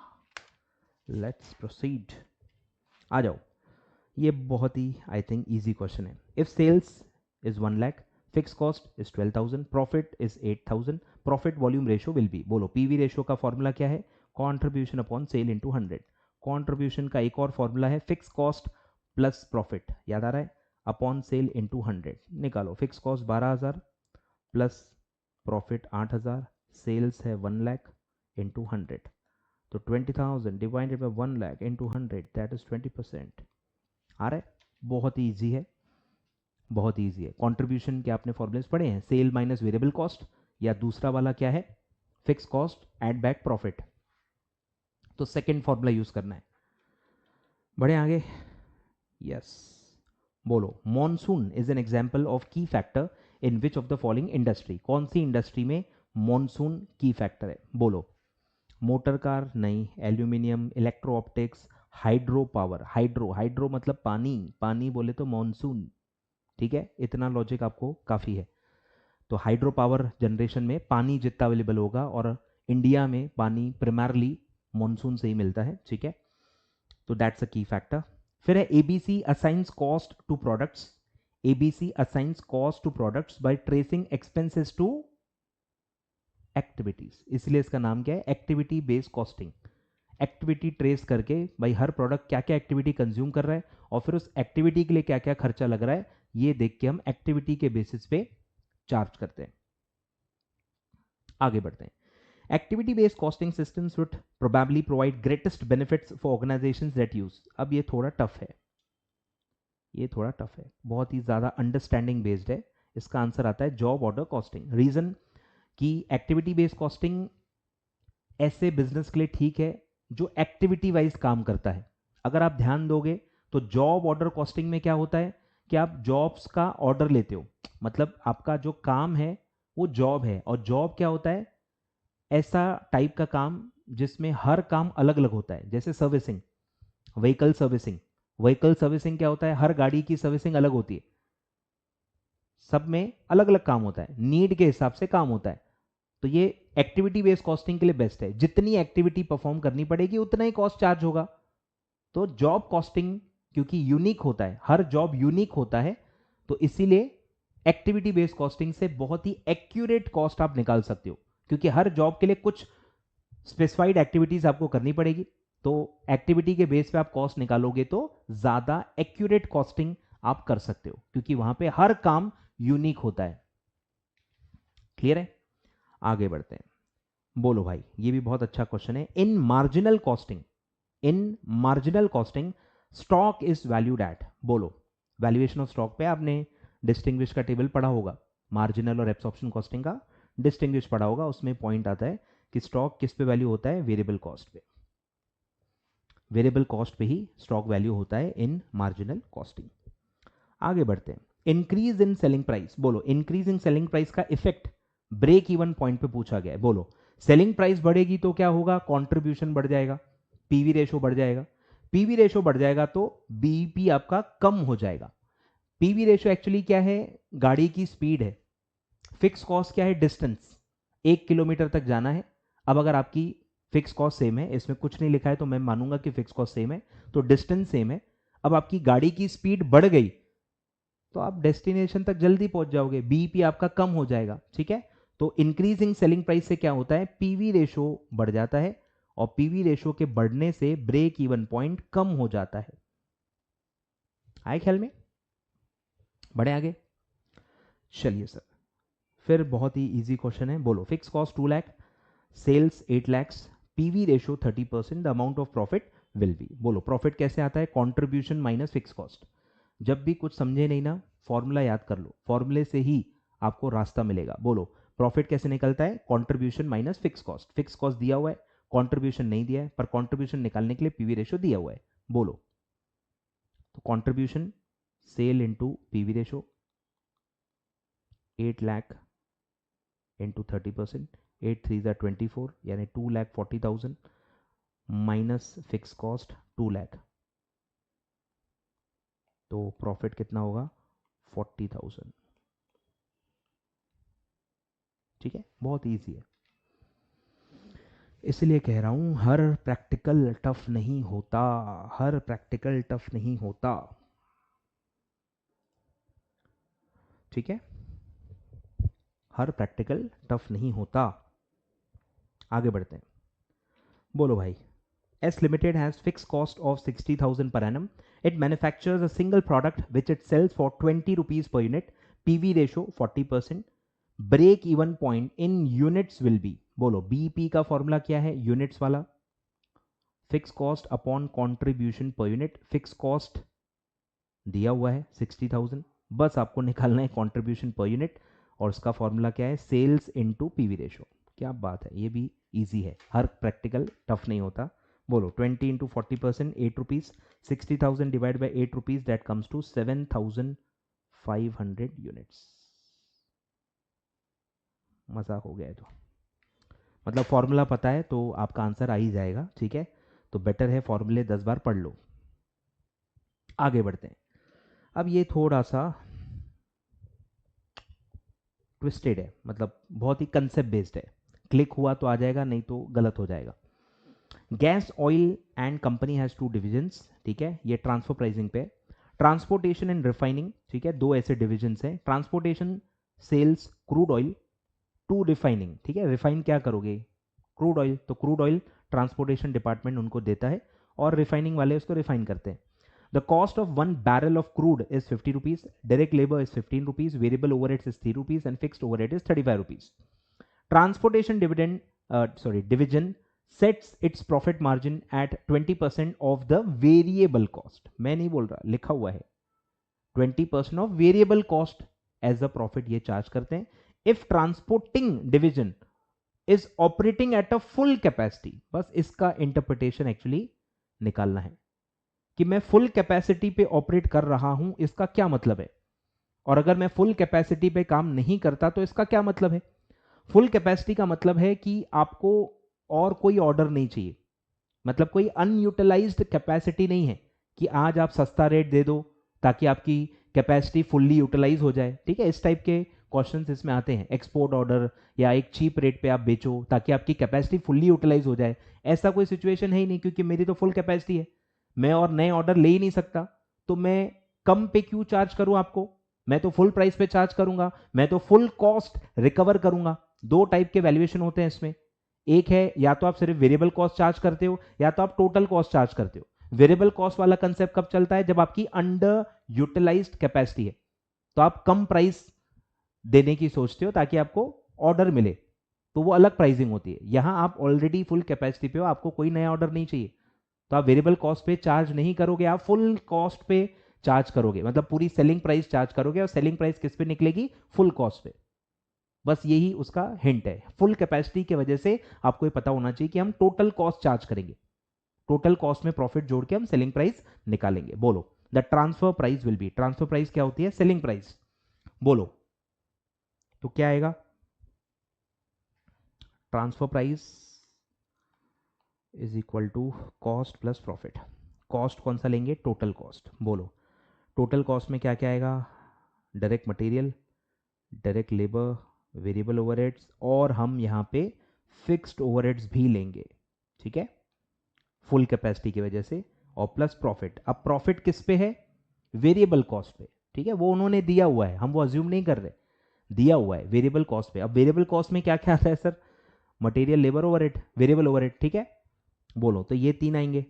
लेट्स प्रोसीड, आ जाओ। ये बहुत ही आई थिंक इजी क्वेश्चन है। If sales is 1 lakh, fix cost is 12,000, profit is 8,000, profit volume ratio will be, बोलो पीवी रेशियो का फॉर्मूला क्या है? Contribution upon sale into 100। Contribution का एक और फॉर्मूला है फिक्स कॉस्ट प्लस प्रॉफिट, याद आ रहा है? Upon sale into 100। निकालो, fix cost 12,000 plus profit 8,000, sales है 1 लाख इंटू 100, तो 20,000 divided by 1 lakh into 100, that is 20%। आ रहा है? बहुत ही ईजी है, बहुत ईजी है। कंट्रीब्यूशन के आपने फॉर्मूलेस पढ़े हैं, सेल माइनस वेरिएबल कॉस्ट, या दूसरा वाला क्या है? Fix cost add back profit. तो सेकंड फॉर्मूला यूज करना है। बढ़े आगे, यस। बोलो, monsoon is an example of key factor in which of the following industry, कौन सी इंडस्ट्री में मॉनसून की फैक्टर है? बोलो, मोटर कार नहीं, aluminium, electro optics, hydro power, hydro, hydro मतलब पानी, पानी बोले तो मॉनसून, ठीक है। इतना लॉजिक आपको काफ़ी है। तो हाइड्रो पावर जनरेशन में पानी जितना अवेलेबल होगा, और इंडिया में पानी प्राइमरली मॉनसून से ही मिलता है, ठीक है। तो दैट्स अ की फैक्टर। फिर है ABC assigns cost to products, ABC assigns cost to products by tracing expenses to activities, इसलिए इसका नाम क्या है? Activity based costing. Activity trace करके भाई हर प्रोडक्ट क्या क्या एक्टिविटी कंज्यूम कर रहा है, और फिर उस एक्टिविटी के लिए क्या क्या खर्चा लग रहा है, ये देख के हम एक्टिविटी के बेसिस पे चार्ज करते हैं। आगे बढ़ते हैं। Activity based costing systems would probably provide greatest benefits for organisations that use, अब ये थोड़ा टफ है, ये थोड़ा टफ है, बहुत ही ज्यादा अंडरस्टैंडिंग बेस्ड है। इसका आंसर आता है जॉब ऑर्डर कॉस्टिंग। रीजन कि एक्टिविटी बेस्ड कॉस्टिंग ऐसे बिजनेस के लिए ठीक है जो एक्टिविटी वाइज काम करता है। अगर आप ध्यान दोगे तो जॉब ऑर्डर कॉस्टिंग में क्या होता है कि आप जॉब्स का ऑर्डर लेते हो, मतलब आपका जो काम है वो जॉब है, और जॉब क्या होता है? ऐसा टाइप का काम जिसमें हर काम अलग अलग होता है, जैसे servicing, vehicle servicing. Vehicle servicing क्या होता है? हर गाड़ी की सर्विसिंग अलग होती है, सब में अलग अलग काम होता है, नीड के हिसाब से काम होता है। तो ये एक्टिविटी बेस्ड कॉस्टिंग के लिए बेस्ट है, जितनी एक्टिविटी परफॉर्म करनी पड़ेगी उतना ही कॉस्ट चार्ज होगा। तो जॉब कॉस्टिंग क्योंकि यूनिक होता है, हर जॉब यूनिक होता है, तो इसीलिए एक्टिविटी बेस्ड कॉस्टिंग से बहुत ही एक्यूरेट कॉस्ट आप निकाल सकते हो, क्योंकि हर जॉब के लिए कुछ स्पेसिफाइड एक्टिविटीज आपको करनी पड़ेगी। तो एक्टिविटी के बेस पे आप कॉस्ट निकालोगे तो ज्यादा एक्यूरेट कॉस्टिंग आप कर सकते हो, क्योंकि वहां पे हर काम यूनिक होता है। क्लियर है? आगे बढ़ते हैं। बोलो भाई, ये भी बहुत अच्छा क्वेश्चन है। इन marginal costing, in marginal costing stock is valued at, बोलो वैल्यूएशन ऑफ स्टॉक पे आपने डिस्टिंग्विश का टेबल पढ़ा होगा, मार्जिनल और एब्सॉर्प्शन कॉस्टिंग का डिस्टिंग्विश पढ़ा होगा, उसमें पॉइंट आता है कि स्टॉक किस पे वैल्यू होता है, वेरिएबल कॉस्ट पे, वेरिएबल कॉस्ट पे ही स्टॉक वैल्यू होता है इन मार्जिनल कॉस्टिंग। आगे बढ़ते हैं, इंक्रीज इन सेलिंग प्राइस, बोलो इंक्रीज इन सेलिंग प्राइस का इफेक्ट ब्रेक इवन पॉइंट पे पूछा गया है, बोलो सेलिंग प्राइस बढ़ेगी तो क्या होगा, कंट्रीब्यूशन बढ़ जाएगा, पीवी रेशो बढ़ जाएगा, पीवी रेशो बढ़ जाएगा तो बीईपी आपका कम हो जाएगा। पीवी रेशो एक्चुअली क्या है, गाड़ी की स्पीड है, फिक्स कॉस्ट क्या है, डिस्टेंस, 1 किलोमीटर तक जाना है। अब अगर आपकी फिक्स कॉस्ट सेम है, इसमें कुछ नहीं लिखा है तो मैं मानूंगा कि फिक्स कॉस्ट सेम है, तो डिस्टेंस सेम है। अब आपकी गाड़ी की स्पीड बढ़ गई तो आप डेस्टिनेशन तक जल्दी पहुंच जाओगे, बीईपी आपका कम हो जाएगा, ठीक है। तो इंक्रीजिंग सेलिंग प्राइस से क्या होता है, पीवी रेशो बढ़ जाता है, और पीवी रेशो के बढ़ने से ब्रेक इवन पॉइंट कम हो जाता है। आए ख्याल में, बढ़े आगे, चलिए सर, फिर बहुत ही इजी क्वेश्चन है, बोलो fix cost 2 lakh, sales 8 lakhs, PV ratio 30%, the amount of profit will be, बोलो प्रॉफिट कैसे आता है, कॉन्ट्रीब्यूशन माइनस फिक्स कॉस्ट। जब भी कुछ समझे नहीं ना, फॉर्मूला याद कर लो, फॉर्मूले से ही आपको रास्ता मिलेगा। बोलो प्रॉफिट कैसे निकलता है, contribution minus fix cost, fix cost दिया हुआ है, कॉन्ट्रीब्यूशन नहीं दिया है, पर कॉन्ट्रीब्यूशन निकालने के लिए पीवी रेशो दिया हुआ है, बोलो तो contribution sale into PV ratio 8 lakh into 30%, 8 3 24 यानी 2,40,000 माइनस फिक्स कॉस्ट 2 लाख, तो प्रॉफिट कितना होगा 40,000। ठीक है, बहुत इजी है, इसलिए कह रहा हूं हर प्रैक्टिकल टफ नहीं होता, हर प्रैक्टिकल टफ नहीं होता, ठीक है, हर प्रैक्टिकल टफ नहीं होता। आगे बढ़ते हैं, बोलो भाई, S Limited has fixed cost of 60,000 per annum. It manufactures a single product which it sells for 20 rupees per unit. PV ratio 40%. Break even point in units will be, बोलो BEP का formula क्या है, units वाला, fix cost upon contribution per unit, fix cost दिया हुआ है 60,000, बस आपको निकालना है कॉन्ट्रीब्यूशन पर यूनिट, और उसका फॉर्मूला क्या है, सेल्स इनटू पीवी रेशो। क्या बात है, ये भी इजी है, हर प्रैक्टिकल टफ नहीं होता। बोलो 20 into 40%, 8 rupees, 60,000 divide by 8 rupees, that comes to 7,500 units. मजाक हो गया है तो, मतलब फॉर्मूला पता है तो आपका आंसर आ ही जाएगा, ठीक है, तो बेटर है फॉर्मूले 10 बार पढ़ लो। आगे बढ़ते हैं, अब ये थोड़ा सा ट्विस्टेड है, मतलब बहुत ही कंसेप्ट बेस्ड है, क्लिक हुआ तो आ जाएगा, नहीं तो गलत हो जाएगा। Gas oil and company has 2 divisions, ठीक है, ये ट्रांसफर प्राइसिंग पे, ट्रांसपोर्टेशन एंड रिफाइनिंग, ठीक है, 2 ऐसे डिविजन्स हैं, transportation sales crude oil to refining, ठीक है, रिफाइन क्या करोगे, क्रूड ऑयल, तो क्रूड ऑयल ट्रांसपोर्टेशन डिपार्टमेंट उनको देता है और रिफाइनिंग वाले उसको रिफाइन करते हैं। The cost of 1 barrel of crude is 50 rupees, direct labor is 15 rupees, variable overheads is 3 rupees, and fixed overhead is 35 rupees. Transportation division sets its profit margin at 20% of the variable cost. मैं नहीं बोल रहा, लिखा हुआ है 20% of variable cost as a profit ये charge करते हैं। If transporting division is operating at a full capacity, बस इसका इंटरप्रिटेशन एक्चुअली निकालना है कि मैं फुल कैपेसिटी पे ऑपरेट कर रहा हूं, इसका क्या मतलब है, और अगर मैं फुल कैपेसिटी पे काम नहीं करता तो इसका क्या मतलब है। फुल कैपेसिटी का मतलब है कि आपको और कोई ऑर्डर नहीं चाहिए, मतलब कोई अनयूटिलाइज्ड कैपेसिटी नहीं है कि आज आप सस्ता रेट दे दो ताकि आपकी कैपेसिटी फुल्ली यूटिलाइज हो जाए, ठीक है, इस टाइप के क्वेश्चंस इसमें आते हैं, एक्सपोर्ट ऑर्डर या एक चीप रेट पे आप बेचो ताकि आपकी कैपेसिटी फुल्ली यूटिलाइज हो जाए, ऐसा कोई सिचुएशन है ही नहीं, क्योंकि मेरी तो फुल कैपेसिटी है, मैं और नए ऑर्डर ले ही नहीं सकता, तो मैं कम पे क्यों चार्ज करूं आपको, मैं तो फुल प्राइस पे चार्ज करूंगा, मैं तो फुल कॉस्ट रिकवर करूंगा। 2 टाइप के वैल्यूएशन होते हैं इसमें, एक है या तो आप सिर्फ वेरिएबल कॉस्ट चार्ज करते हो या तो आप टोटल कॉस्ट चार्ज करते हो। वेरिएबल कॉस्ट वाला कंसेप्ट कब चलता है, जब आपकी अंडर यूटिलाइज्ड कैपेसिटी है, तो आप कम प्राइस देने की सोचते हो ताकि आपको ऑर्डर मिले, तो वो अलग प्राइसिंग होती है। यहां आप ऑलरेडी फुल कैपेसिटी पे हो, आपको कोई नया ऑर्डर नहीं चाहिए, तो आप वेरिएबल कॉस्ट पे चार्ज नहीं करोगे, आप फुल कॉस्ट पे चार्ज करोगे, मतलब पूरी सेलिंग प्राइस चार्ज करोगे, और सेलिंग प्राइस किस पे निकलेगी? फुल कॉस्ट पे। बस यही उसका हिंट है। फुल कैपेसिटी की वजह से आपको ये पता होना चाहिए कि हम टोटल कॉस्ट चार्ज करेंगे, टोटल कॉस्ट में प्रॉफिट जोड़ के हम सेलिंग प्राइस निकालेंगे। बोलो, the transfer price will be, transfer price क्या होती है? Selling price. बोलो, तो क्या आएगा? Transfer price is equal to cost plus profit. Cost कौन सा लेंगे? Total cost. बोलो, टोटल कॉस्ट में क्या क्या आएगा? Direct material, direct labour, variable overheads, और हम यहाँ पे फिक्स्ड ओवरहेड्स भी लेंगे, ठीक है, फुल कैपेसिटी की वजह से, और प्लस प्रॉफिट। अब प्रॉफिट किस पे है? वेरिएबल कॉस्ट पे, ठीक है, वो उन्होंने दिया हुआ है, हम वो अज्यूम नहीं कर रहे, दिया हुआ है वेरिएबल कॉस्ट पे। अब वेरिएबल कॉस्ट में क्या क्या आता है sir? Material, labour overhead, variable overhead, ठीक है। बोलो, तो ये तीन आएंगे,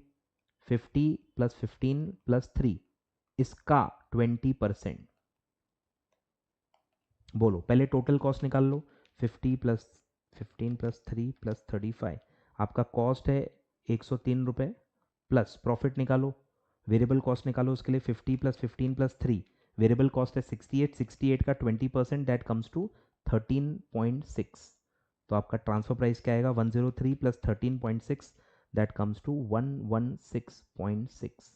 50 प्लस 15 प्लस 3, इसका 20%। बोलो, पहले टोटल कॉस्ट निकाल लो, 50 प्लस 15 प्लस 3 प्लस 35, आपका कॉस्ट है 103 रुपये, प्लस प्रॉफिट निकालो, वेरिएबल कॉस्ट निकालो उसके लिए, 50 प्लस 15 प्लस 3, वेरिएबल कॉस्ट है 68, 68 का 20% दैट कम्स टू 13.6। तो आपका ट्रांसफर प्राइस क्या आएगा? 103 प्लस 13.6 दैट कम्स टू 116.6,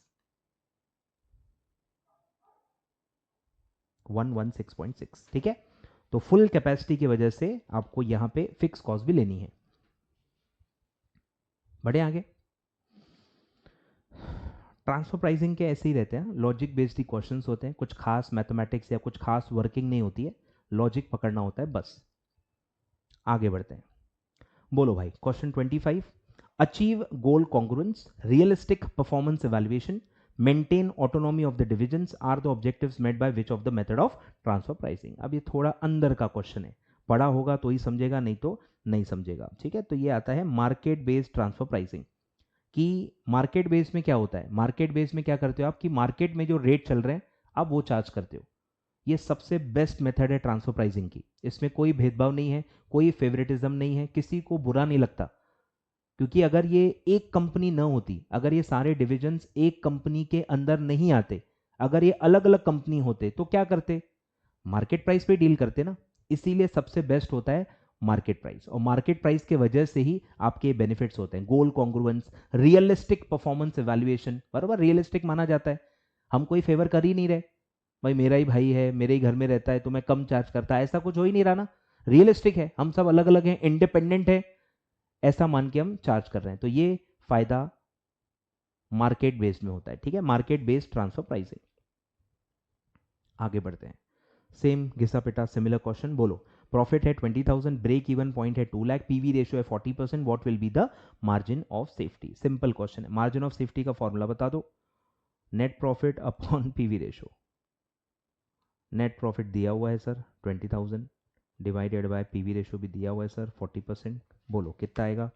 116.6, ठीक है। तो फुल कैपेसिटी की वजह से आपको यहां पे फिक्स कॉस्ट भी लेनी है। बढ़े आगे। ट्रांसफर प्राइसिंग के ऐसे ही रहते हैं, लॉजिक बेस्ड ही क्वेश्चंस होते हैं, कुछ खास मैथमेटिक्स या कुछ खास वर्किंग नहीं होती है, लॉजिक पकड़ना होता है बस। आगे बढ़ते हैं। बोलो भाई, question 25, achieve goal congruence, realistic performance evaluation, maintain autonomy of the divisions are the objectives met by which of the method of transfer pricing. अब ये थोड़ा अंदर का क्वेश्चन है, पढ़ा होगा तो ही समझेगा, नहीं तो नहीं समझेगा, ठीक है। तो ये आता है मार्केट बेस्ड ट्रांसफर प्राइसिंग। कि मार्केट बेस में क्या होता है? मार्केट बेस में क्या करते हो आप? कि मार्केट में जो रेट चल रहे हैं आप वो चार्ज करते हो। ये सबसे बेस्ट मेथड है ट्रांसफर प्राइसिंग की, इसमें कोई भेदभाव नहीं है, कोई फेवरेटिज्म नहीं है, किसी को बुरा नहीं लगता। क्योंकि अगर ये एक कंपनी ना होती, अगर ये सारे डिविजन्स एक कंपनी के अंदर नहीं आते, अगर ये अलग अलग कंपनी होते तो क्या करते? मार्केट प्राइस पे डील करते ना। इसीलिए सबसे बेस्ट होता है मार्केट प्राइस, और मार्केट प्राइस के वजह से ही आपके बेनिफिट्स होते हैं। गोल कॉन्ग्रुएंस, रियलिस्टिक परफॉर्मेंस इवैल्यूएशन, बराबर रियलिस्टिक माना जाता है, हम कोई फेवर कर ही नहीं रहे, भाई मेरा ही भाई है, मेरे ही घर में रहता है तो मैं कम चार्ज करता है, ऐसा कुछ हो ही नहीं रहा ना। रियलिस्टिक है, हम सब अलग अलग हैं, इंडिपेंडेंट है, ऐसा मान के हम चार्ज कर रहे हैं। तो ये फायदा मार्केट बेस्ड में होता है, ठीक है, मार्केट बेस्ड ट्रांसफर प्राइसिंग। आगे बढ़ते हैं, सेम घिसा पिटा सिमिलर क्वेश्चन। बोलो, प्रॉफिट है 20,000, ब्रेक इवन पॉइंट है 2 लाख, पीवी रेशियो है 40%, what will be the margin of safety? Simple question है, मार्जिन ऑफ सेफ्टी का फॉर्मूला बता दो, net profit upon PV ratio. Net profit दिया हुआ है sir 20,000, divided by PV ratio भी दिया हुआ है सर 40%। बोलो कितना आएगा?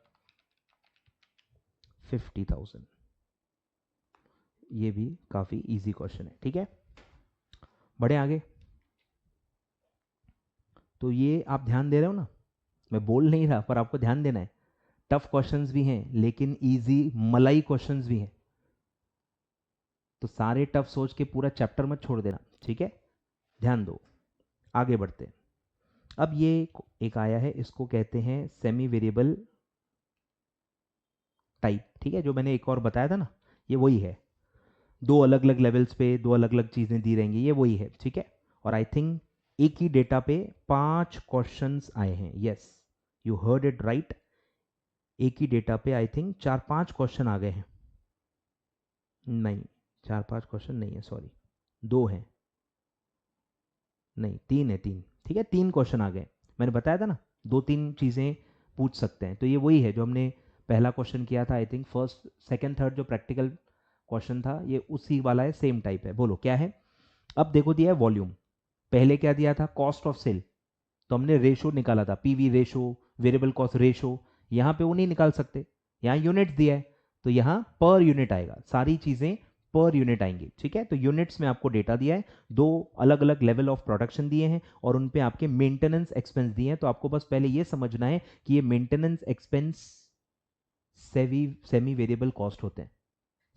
50,000। ये भी काफी इजी क्वेश्चन है, ठीक है। बढ़े आगे। तो ये आप ध्यान दे रहे हो ना, मैं बोल नहीं रहा पर आपको ध्यान देना है। टफ क्वेश्चंस भी हैं लेकिन इजी मलाई क्वेश्चंस भी हैं, तो सारे टफ सोच के पूरा चैप्टर मत छोड़ देना, ठीक है, ध्यान दो। आगे बढ़ते हैं। अब ये एक आया है, इसको कहते हैं सेमी वेरिएबल टाइप, ठीक है, जो मैंने एक और बताया था ना, ये वही है। दो अलग अलग लेवल्स पे दो अलग अलग चीजें दी रहेंगी, ये वही है, ठीक है। और आई थिंक एक ही डेटा पे 5 क्वेश्चंस आए हैं, yes you heard it right, एक ही डेटा पे आई थिंक 4-5 क्वेश्चन आ गए हैं। नहीं, 4-5 क्वेश्चन नहीं है, सॉरी, 2 हैं, नहीं 3 है, 3, ठीक है, 3 क्वेश्चन आ गए। मैंने बताया था ना 2-3 चीजें पूछ सकते हैं, तो ये वही है जो हमने पहला क्वेश्चन किया था, I think first second third जो प्रैक्टिकल क्वेश्चन था ये उसी वाला है, सेम टाइप है। बोलो क्या है? अब देखो दिया है वॉल्यूम, पहले क्या दिया था? कॉस्ट ऑफ सेल, तो हमने रेशो निकाला था, PV ratio, variable cost ratio, यहाँ पे वो नहीं निकाल सकते, यहाँ यूनिट दिया है तो यहाँ पर यूनिट आएगा, सारी चीजें पर यूनिट आएंगी, ठीक है। तो यूनिट्स में आपको डेटा दिया है, 2 अलग अलग लेवल ऑफ प्रोडक्शन दिए हैं और उन पे आपके मेंटेनेंस एक्सपेंस दिए हैं। तो आपको बस पहले ये समझना है कि ये maintenance expense semi variable cost होते हैं,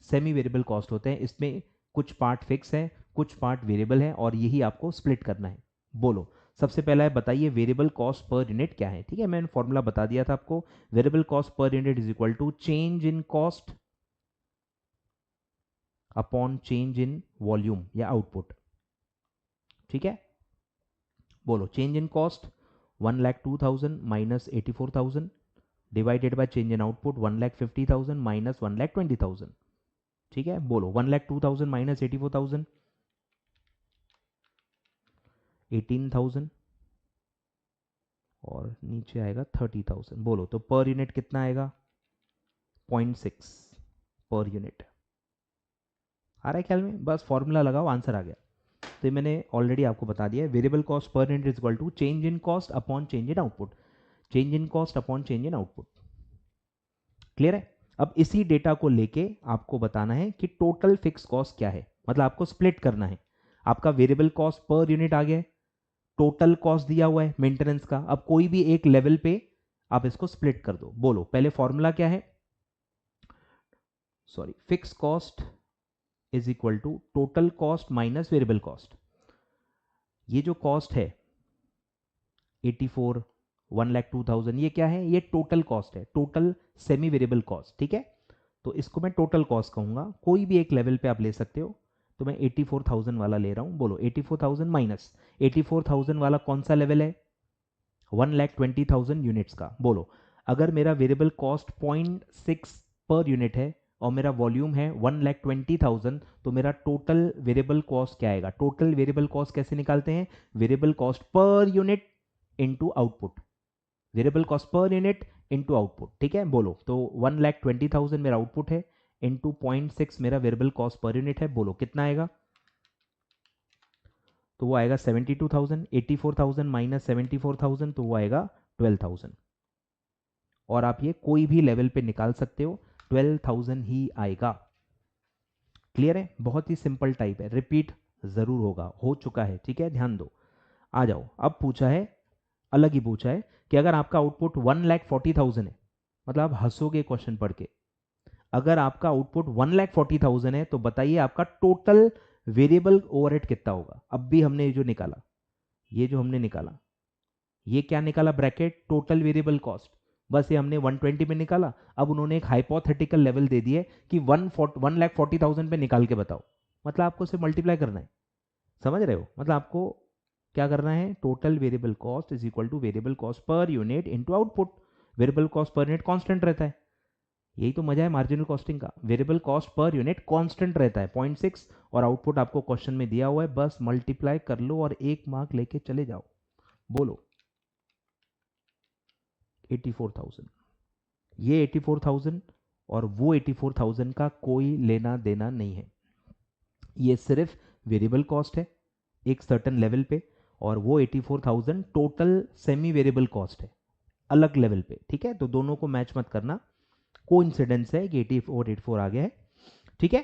सेमी वेरिएबल कॉस्ट होते हैं। इसमें कुछ पार्ट फिक्स है, कुछ पार्ट वेरिएबल है, और यही आपको स्प्लिट करना है। बोलो, सबसे पहला है बताइए वेरिएबल कॉस्ट पर यूनिट क्या है। ठीक है, मैंने फॉर्मूला बता दिया था आपको। Variable cost per unit is equal to change in cost upon change in volume या आउटपुट। ठीक है, बोलो change in cost 1,02,000 minus 84,000 divided by change in output 1,50,000 minus 1,20,000। ठीक है, बोलो 1,02,000 माइनस 84,000 18,000 और नीचे आएगा 30,000। बोलो तो पर यूनिट कितना आएगा? 0.6 पर यूनिट। आ रहा है ख्याल में? बस फॉर्मूला लगाओ, आंसर आ गया। तो ये मैंने ऑलरेडी आपको बता दिया है, variable cost per unit is equal to change in cost upon change in output. Change in cost upon change in output. Clear है? अब इसी डेटा को लेके आपको बताना है कि टोटल फिक्स कॉस्ट क्या है, मतलब आपको स्प्लिट करना है। आपका वेरिएबल कॉस्ट पर यूनिट आ गया, टोटल कॉस्ट दिया हुआ है मेंटेनेंस का। अब कोई भी एक लेवल पे आप इसको स्प्लिट कर दो। बोलो पहले फॉर्मूला क्या है? Sorry, fix cost is equal to total cost minus variable cost. ये जो कॉस्ट है 84, 1,02,000, ये क्या है? ये टोटल कॉस्ट है, टोटल सेमी वेरिएबल कॉस्ट। ठीक है, तो इसको मैं टोटल कॉस्ट कहूंगा। कोई भी एक लेवल पे आप ले सकते हो, तो मैं 84,000 वाला ले रहा हूं। बोलो 84,000 माइनस 84,000 वाला कौन सा लेवल है? 1,20,000 यूनिट्स का। बोलो अगर मेरा वेरिएबल कॉस्ट 0.6 पर यूनिट है और मेरा वॉल्यूम है 1,20,000, तो मेरा टोटल वेरिएबल कॉस्ट क्या आएगा? टोटल वेरिएबल कॉस्ट कैसे निकालते हैं? Variable cost per unit into output. Variable cost per unit into output. ठीक है, बोलो तो 1,20,000 मेरा आउटपुट है इनटू 0.6 मेरा वेरिएबल कॉस्ट पर यूनिट है। बोलो कितना आएगा? तो वो आएगा 72,000। 84,000 माइनस 74,000 तो वो आएगा 12,000। और आप ये कोई भी लेवल पे निकाल सकते हो, 12,000 ही आएगा। क्लियर है? बहुत ही सिंपल टाइप है, रिपीट जरूर होगा, हो चुका है। ठीक है, ध्यान दो। आ जाओ, अब पूछा है, अलग ही पूछा है कि अगर आपका आउटपुट 1,40,000 है, मतलब आप हंसोगे क्वेश्चन पढ़ के। अगर आपका आउटपुट 1,40,000 है तो बताइए आपका टोटल वेरिएबल ओवरहेड कितना होगा? अब भी हमने जो निकाला, ये जो हमने निकाला, ये क्या निकाला? Bracket total variable cost. बस ये हमने 120 में निकाला। अब उन्होंने एक हाइपोथेटिकल लेवल दे दिए कि 1,40,000 पे निकाल के बताओ। मतलब आपको सिर्फ मल्टीप्लाई करना है, समझ रहे हो? मतलब आपको क्या करना है? Total variable cost is equal two variable cost per unit into output. Variable cost per unit constant रहता है, यही तो मजा है मार्जिनल कॉस्टिंग का। Variable cost per unit constant रहता है 0.6, और आउटपुट आपको क्वेश्चन में दिया हुआ है, बस मल्टीप्लाई कर लो और 1 मार्क लेके चले जाओ। बोलो 84,000, ये 84,000 और वो 84,000 का कोई लेना देना नहीं है। ये सिर्फ वेरिएबल कॉस्ट है एक सर्टेन लेवल पे, और वो 84,000 टोटल सेमी वेरिएबल कॉस्ट है अलग लेवल पे। ठीक है, तो दोनों को मैच मत करना, कोइंसिडेंस है कि 84 आ गया है। ठीक है,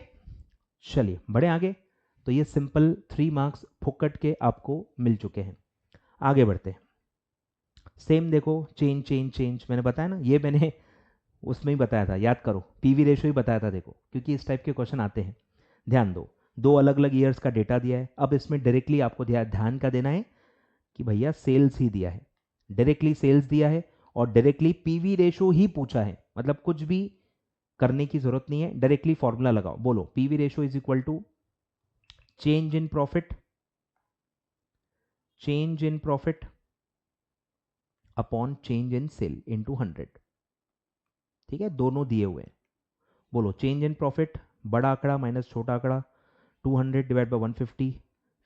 चलिए बढ़े आगे। तो ये सिंपल 3 मार्क्स फुकट के आपको मिल चुके हैं। आगे बढ़ते हैं। सेम देखो, चेंज चेंज चेंज मैंने बताया ना, ये मैंने उसमें ही बताया था, याद करो, पीवी रेशो ही बताया था। देखो क्योंकि इस टाइप के क्वेश्चन आते हैं। ध्यान दो, दो अलग अलग ईयर्स का डेटा दिया है। अब इसमें डायरेक्टली आपको ध्यान का देना है कि भैया सेल्स ही दिया है, डायरेक्टली सेल्स दिया है, और डायरेक्टली पीवी रेशो ही पूछा है। मतलब कुछ भी करने की जरूरत नहीं है, डायरेक्टली फॉर्मूला लगाओ। बोलो PV ratio is equal to change in profit, change in profit upon change in sale into 100। ठीक है, दोनों दिए हुए हैं। बोलो चेंज इन प्रॉफिट, बड़ा आंकड़ा माइनस छोटा आंकड़ा, 200 डिवाइड बाय 150,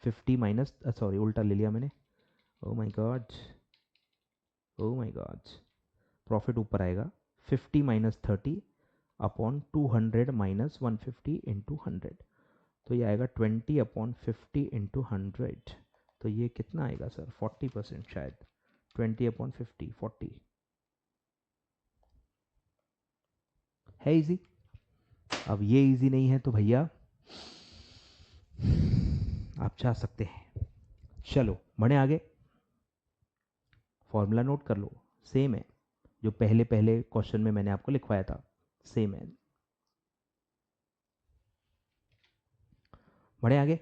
50 माइनस, सॉरी उल्टा ले लिया मैंने, ओ my God, O my God. Profit ऊपर आएगा 50 माइनस 30 अपॉन 200 माइनस 150 इंटू 100, तो ये आएगा 20 अपॉन 50 इंटू 100। तो ये कितना आएगा सर? 40% शायद। 20 अपॉन 50, 40 है इजी। अब ये इजी नहीं है तो भैया आप चाह सकते हैं। चलो बढ़े आगे, फॉर्मूला नोट कर लो, सेम है जो पहले पहले क्वेश्चन में मैंने आपको लिखवाया था, सेम है। बढ़े आगे।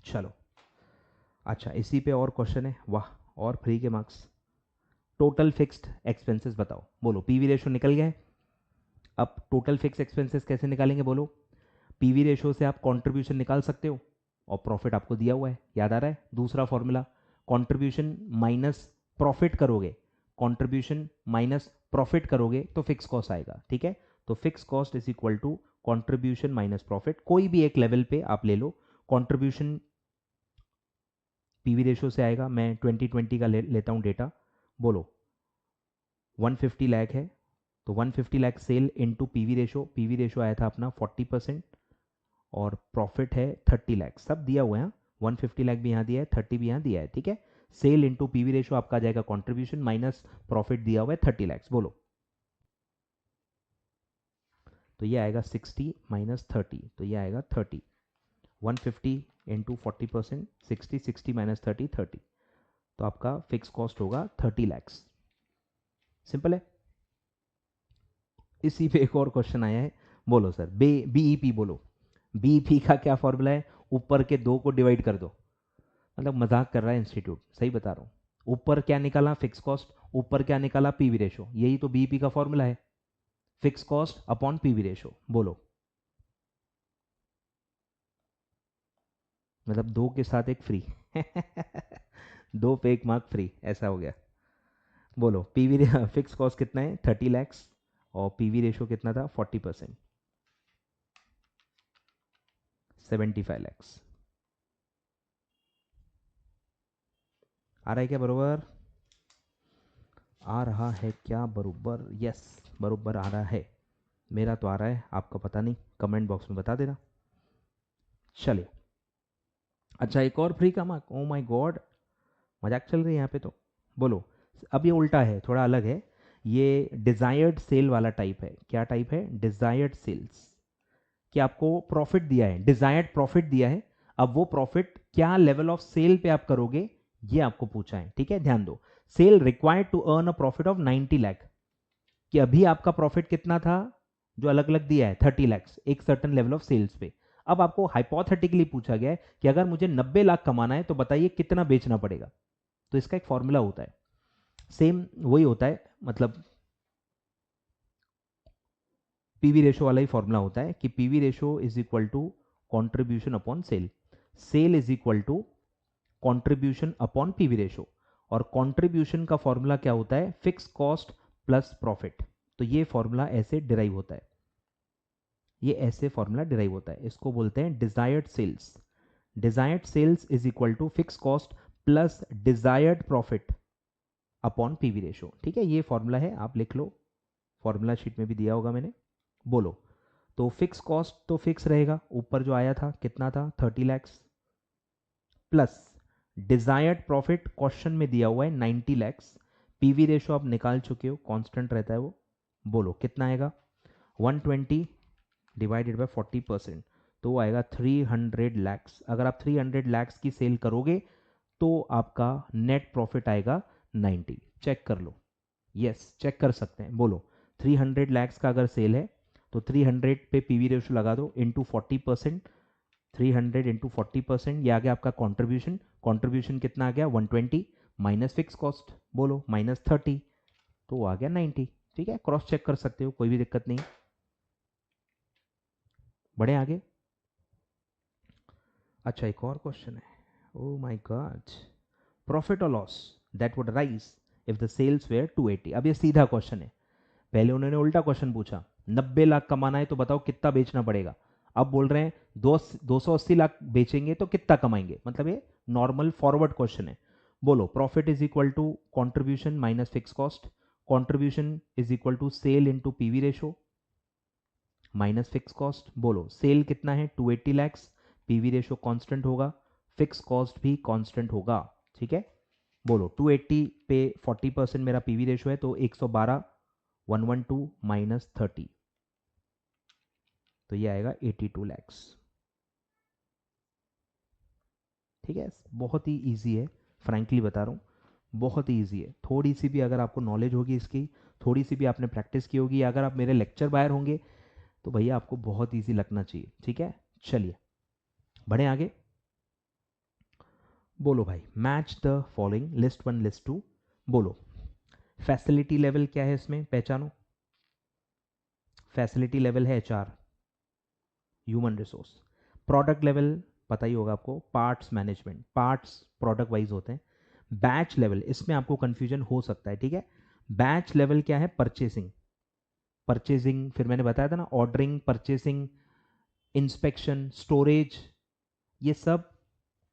चलो अच्छा, इसी पे और क्वेश्चन है, वाह, और फ्री के मार्क्स। टोटल फिक्स्ड एक्सपेंसेस बताओ, बोलो। पीवी रेशो निकल गया है, अब टोटल फिक्स एक्सपेंसेस कैसे निकालेंगे बोलो। पीवी रेशो से आप कंट्रीब्यूशन निकाल सकते हो और प्रॉफिट आपको दिया हुआ है, याद आ रहा है दूसरा फॉर्मूला। कंट्रीब्यूशन माइनस प्रॉफिट करोगे, कंट्रीब्यूशन माइनस प्रॉफिट करोगे तो फिक्स कॉस्ट आएगा, ठीक है। तो fix cost is equal to contribution minus profit, कोई भी एक लेवल पे आप ले लो। कंट्रीब्यूशन पीवी रेशो से आएगा, मैं 2020 का लेता हूँ डेटा, बोलो 150 लाख है, तो 150 lakh sale into PV ratio आया था अपना 40%, और प्रॉफिट है 30 लाख, सब दिया हुआ है, 150 लाख भी यहाँ दिया है, 30 भी यहाँ दिया है, ठीक है। सेल इनटू पीवी रेशो आपका आ जाएगा कंट्रीब्यूशन माइनस प्रॉफिट दिया हुआ है 30 लाख, बोलो। तो ये आएगा 60 माइनस 30, तो ये आएगा 30, 150 इंटू 40%, 60, 60 माइनस 30, 30, तो आपका फिक्स कॉस्ट होगा 30 लैक्स। सिंपल है। इसी पे एक और क्वेश्चन आया है, बोलो सर बीईपी बोलो। बीईपी का क्या फॉर्मूला है, ऊपर के दो को डिवाइड कर दो, मतलब मजाक कर रहा है इंस्टीट्यूट, सही बता रहा हूँ। ऊपर क्या निकाला, फिक्स कॉस्ट, ऊपर क्या निकाला, पीवी रेशो, यही तो बीईपी का फॉर्मूला है, fix cost upon PV ratio, बोलो। मतलब दो के साथ एक फ्री दो पे एक मार्क फ्री, ऐसा हो गया। बोलो पीवी फिक्स कॉस्ट कितना है 30 लैक्स, और पीवी रेशो कितना था 40%, 75 लैक्स। आ रहा है क्या बरोबर, आ रहा है क्या बरोबर, यस बरोबर आ रहा है, मेरा तो आ रहा है, आपका पता नहीं, कमेंट बॉक्स में बता देना। चलिए अच्छा, एक और फ्री का मार्क, ओ माय गॉड, मजाक चल रही है यहाँ पे तो। बोलो, अब ये उल्टा है, थोड़ा अलग है, ये डिजायर्ड सेल वाला टाइप है। क्या टाइप है, डिजायर्ड सेल्स, कि आपको प्रॉफिट दिया है, डिजायर्ड प्रॉफिट दिया है, अब वो प्रॉफिट क्या लेवल ऑफ सेल पे आप करोगे, ये आपको पूछा है, ठीक है। ध्यान दो, sale required to earn a profit of 90 lakh, कि अभी आपका प्रॉफिट कितना था, जो अलग अलग दिया है 30 लैक्स एक सर्टन लेवल ऑफ सेल्स पे। अब आपको हाइपोथेटिकली पूछा गया है कि अगर मुझे 90 लाख कमाना है तो बताइए कितना बेचना पड़ेगा। तो इसका एक फॉर्मूला होता है, सेम वही होता है, मतलब पीवी रेशो वाला ही फॉर्मूला होता है कि PV ratio is equal to contribution upon sale, sale is equal to contribution upon PV ratio, और कॉन्ट्रीब्यूशन का फॉर्मूला क्या होता है, फिक्स कॉस्ट प्लस प्रॉफिट। तो ये फॉर्मूला ऐसे डिराइव होता है, ये ऐसे फॉर्मूला डिराइव होता है, इसको बोलते हैं desired sales. Desired sales is equal to fix cost plus desired profit upon PV ratio, ठीक है। ये फॉर्मूला है, आप लिख लो, फॉर्मूला शीट में भी दिया होगा मैंने। बोलो, तो फिक्स कॉस्ट तो फिक्स रहेगा, ऊपर जो आया था कितना था 30 lakhs, plus desired profit question में दिया हुआ है 90 लैक्स, पीवी रेशो आप निकाल चुके हो, कांस्टेंट रहता है वो। बोलो कितना आएगा, 120 डिवाइडेड बाय 40%, तो आएगा 300 लैक्स। अगर आप 300 लैक्स की सेल करोगे तो आपका नेट प्रॉफिट आएगा 90, चेक कर लो, यस चेक कर सकते हैं। बोलो 300 लैक्स का अगर सेल है तो 300 पे पीवी रेशो लगा दो इंटू 40%, 300 इंटू 40%, ये आ गया आपका कॉन्ट्रीब्यूशन, कॉन्ट्रीब्यूशन कितना आ गया 120 माइनस फिक्स कॉस्ट, बोलो माइनस 30, तो आ गया 90, ठीक है। क्रॉस चेक कर सकते हो, कोई भी दिक्कत नहीं। बढ़े आगे। अच्छा एक और क्वेश्चन है, ओ माय गॉड, प्रॉफिट और loss that would rise if the sales were 280। अब ये सीधा क्वेश्चन है, पहले उन्होंने उल्टा क्वेश्चन पूछा, 90 लाख कमाना है तो बताओ कितना बेचना पड़ेगा, अब बोल रहे हैं 280 लाख बेचेंगे तो कितना कमाएंगे, मतलब ये नॉर्मल फॉरवर्ड क्वेश्चन है। बोलो profit is equal to contribution minus fix cost, contribution is equal to sale into PV ratio minus fix cost. बोलो सेल कितना है 280 लैक्स, पीवी रेशो कांस्टेंट होगा, फिक्स कॉस्ट भी कांस्टेंट होगा, ठीक है। बोलो 280 पे 40% मेरा पीवी रेशो है तो 112, 112 माइनस 30, तो ये आएगा 82 लैक्स, ठीक है। बहुत ही इजी है, फ्रैंकली बता रहा हूँ, बहुत ही इजी है। थोड़ी सी भी अगर आपको नॉलेज होगी इसकी थोड़ी सी भी आपने प्रैक्टिस की होगी, अगर आप मेरे लेक्चर बायर होंगे तो भैया आपको बहुत ईजी लगना चाहिए, ठीक है। चलिए बढ़े आगे। बोलो भाई, match the following, list 1 list 2। बोलो फैसिलिटी लेवल क्या है इसमें, पहचानो। फैसिलिटी लेवल है HR, human resource. Product level पता ही होगा आपको, parts management, parts product wise होते हैं। बैच लेवल, इसमें आपको कंफ्यूजन हो सकता है, ठीक है। बैच लेवल क्या है, परचेसिंग, परचेसिंग फिर मैंने बताया था ना, ऑर्डरिंग, परचेसिंग, इंस्पेक्शन, स्टोरेज, ये सब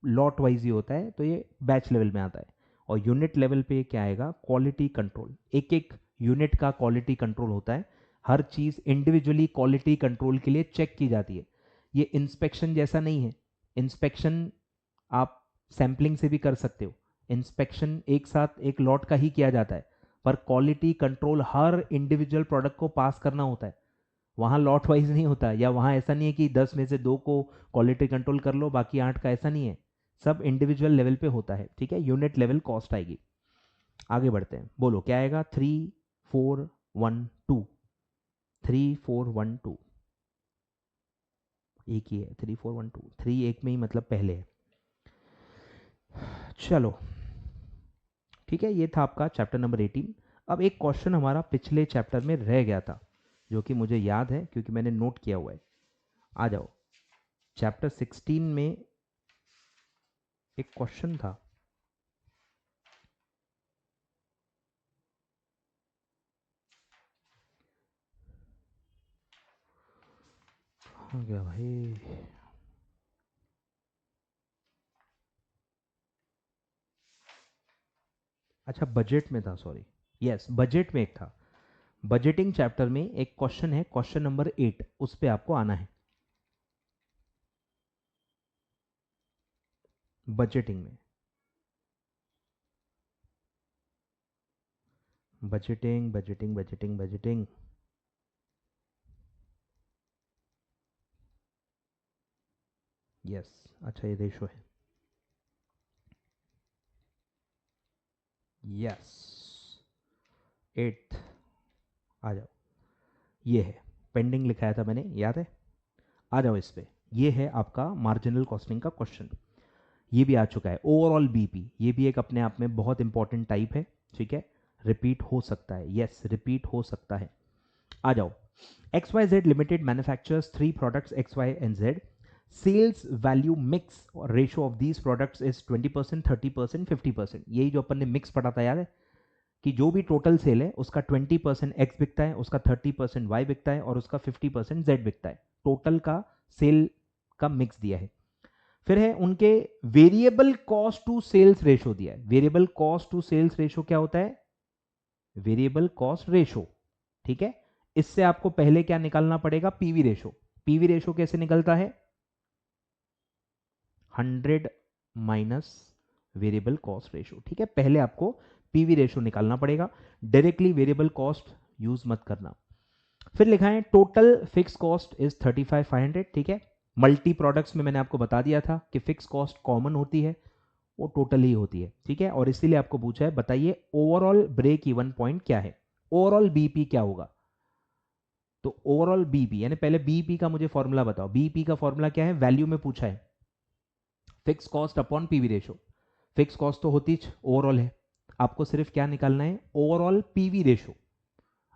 लॉट वाइज ही होता है, तो ये बैच लेवल में आता है। और यूनिट लेवल पे क्या आएगा, क्वालिटी कंट्रोल, एक एक यूनिट का क्वालिटी कंट्रोल होता है, हर चीज इंडिविजुअली क्वालिटी कंट्रोल के लिए चेक की जाती है। ये इंस्पेक्शन जैसा नहीं है, इंस्पेक्शन आप सैंपलिंग से भी कर सकते हो, इंस्पेक्शन एक साथ एक लॉट का ही किया जाता है, पर क्वालिटी कंट्रोल हर इंडिविजुअल प्रोडक्ट को पास करना होता है, वहाँ लॉट वाइज नहीं होता, या वहाँ ऐसा नहीं है कि 10 में से 2 को क्वालिटी कंट्रोल कर लो बाकी 8 का, ऐसा नहीं है, सब इंडिविजुअल लेवल पे होता है, ठीक है। यूनिट लेवल कॉस्ट आएगी। आगे बढ़ते हैं, बोलो क्या आएगा, 3 4 1 2, 3 4 1 2, एक ही है, 3 4 1 2, 3 एक में ही मतलब पहले है। चलो ठीक है, ये था आपका चैप्टर नंबर 18। अब एक क्वेश्चन हमारा पिछले चैप्टर में रह गया था, जो कि मुझे याद है क्योंकि मैंने नोट किया हुआ है। आ जाओ, चैप्टर 16 में एक क्वेश्चन था, हो गया भाई, अच्छा बजट में था, सॉरी, यस बजट में एक था, बजटिंग चैप्टर में एक क्वेश्चन है, क्वेश्चन नंबर 8, उस पे आपको आना है, बजटिंग में, budgeting budgeting budgeting budgeting, yes, अच्छा ये रेशो है, यस 8, आ जाओ, ये है, पेंडिंग लिखाया था मैंने, याद है, आ जाओ इस पे, ये है आपका मार्जिनल कॉस्टिंग का क्वेश्चन, ये भी आ चुका है। ओवरऑल बीपी, ये भी एक अपने आप में बहुत इंपॉर्टेंट टाइप है, ठीक है, रिपीट हो सकता है, यस रिपीट हो सकता है। आ जाओ, XYZ Limited manufactures 3 products X, Y and Z. Sales value mix or ratio of these products is 20%, 30%, 50%. यही जो अपन ने मिक्स पढ़ा था, याद है कि जो भी टोटल सेल है उसका 20% X बिकता है, उसका 30% Y बिकता है और उसका 50% Z बिकता है, टोटल का सेल का मिक्स दिया है। फिर है उनके variable cost to sales ratio दिया है। Variable cost to sales ratio क्या होता है, वेरिएबल कॉस्ट रेशो, ठीक है। इससे आपको पहले क्या निकालना पड़ेगा, पीवी रेशो। पीवी रेशो कैसे निकलता है, 100 माइनस वेरिएबल कॉस्ट रेशो, ठीक है, पहले आपको पीवी रेशो निकालना पड़ेगा, डायरेक्टली वेरिएबल कॉस्ट यूज मत करना। फिर लिखा है टोटल फिक्स कॉस्ट इज 35,500, ठीक है। मल्टी प्रोडक्ट्स में मैंने आपको बता दिया था कि फिक्स कॉस्ट कॉमन होती है, वो टोटल ही होती है, ठीक है। और इसीलिए आपको पूछा है बताइए ओवरऑल ब्रेक इवन पॉइंट क्या है, ओवरऑल बीपी क्या होगा। तो ओवरऑल बीपी यानी पहले बीपी का मुझे फॉर्मूला बताओ, बीपी का फॉर्मूला क्या है, वैल्यू में पूछा है, fix cost upon PV ratio. Fix cost तो होती ओवरऑल है, आपको सिर्फ क्या निकालना है, ओवरऑल पीवी रेशो,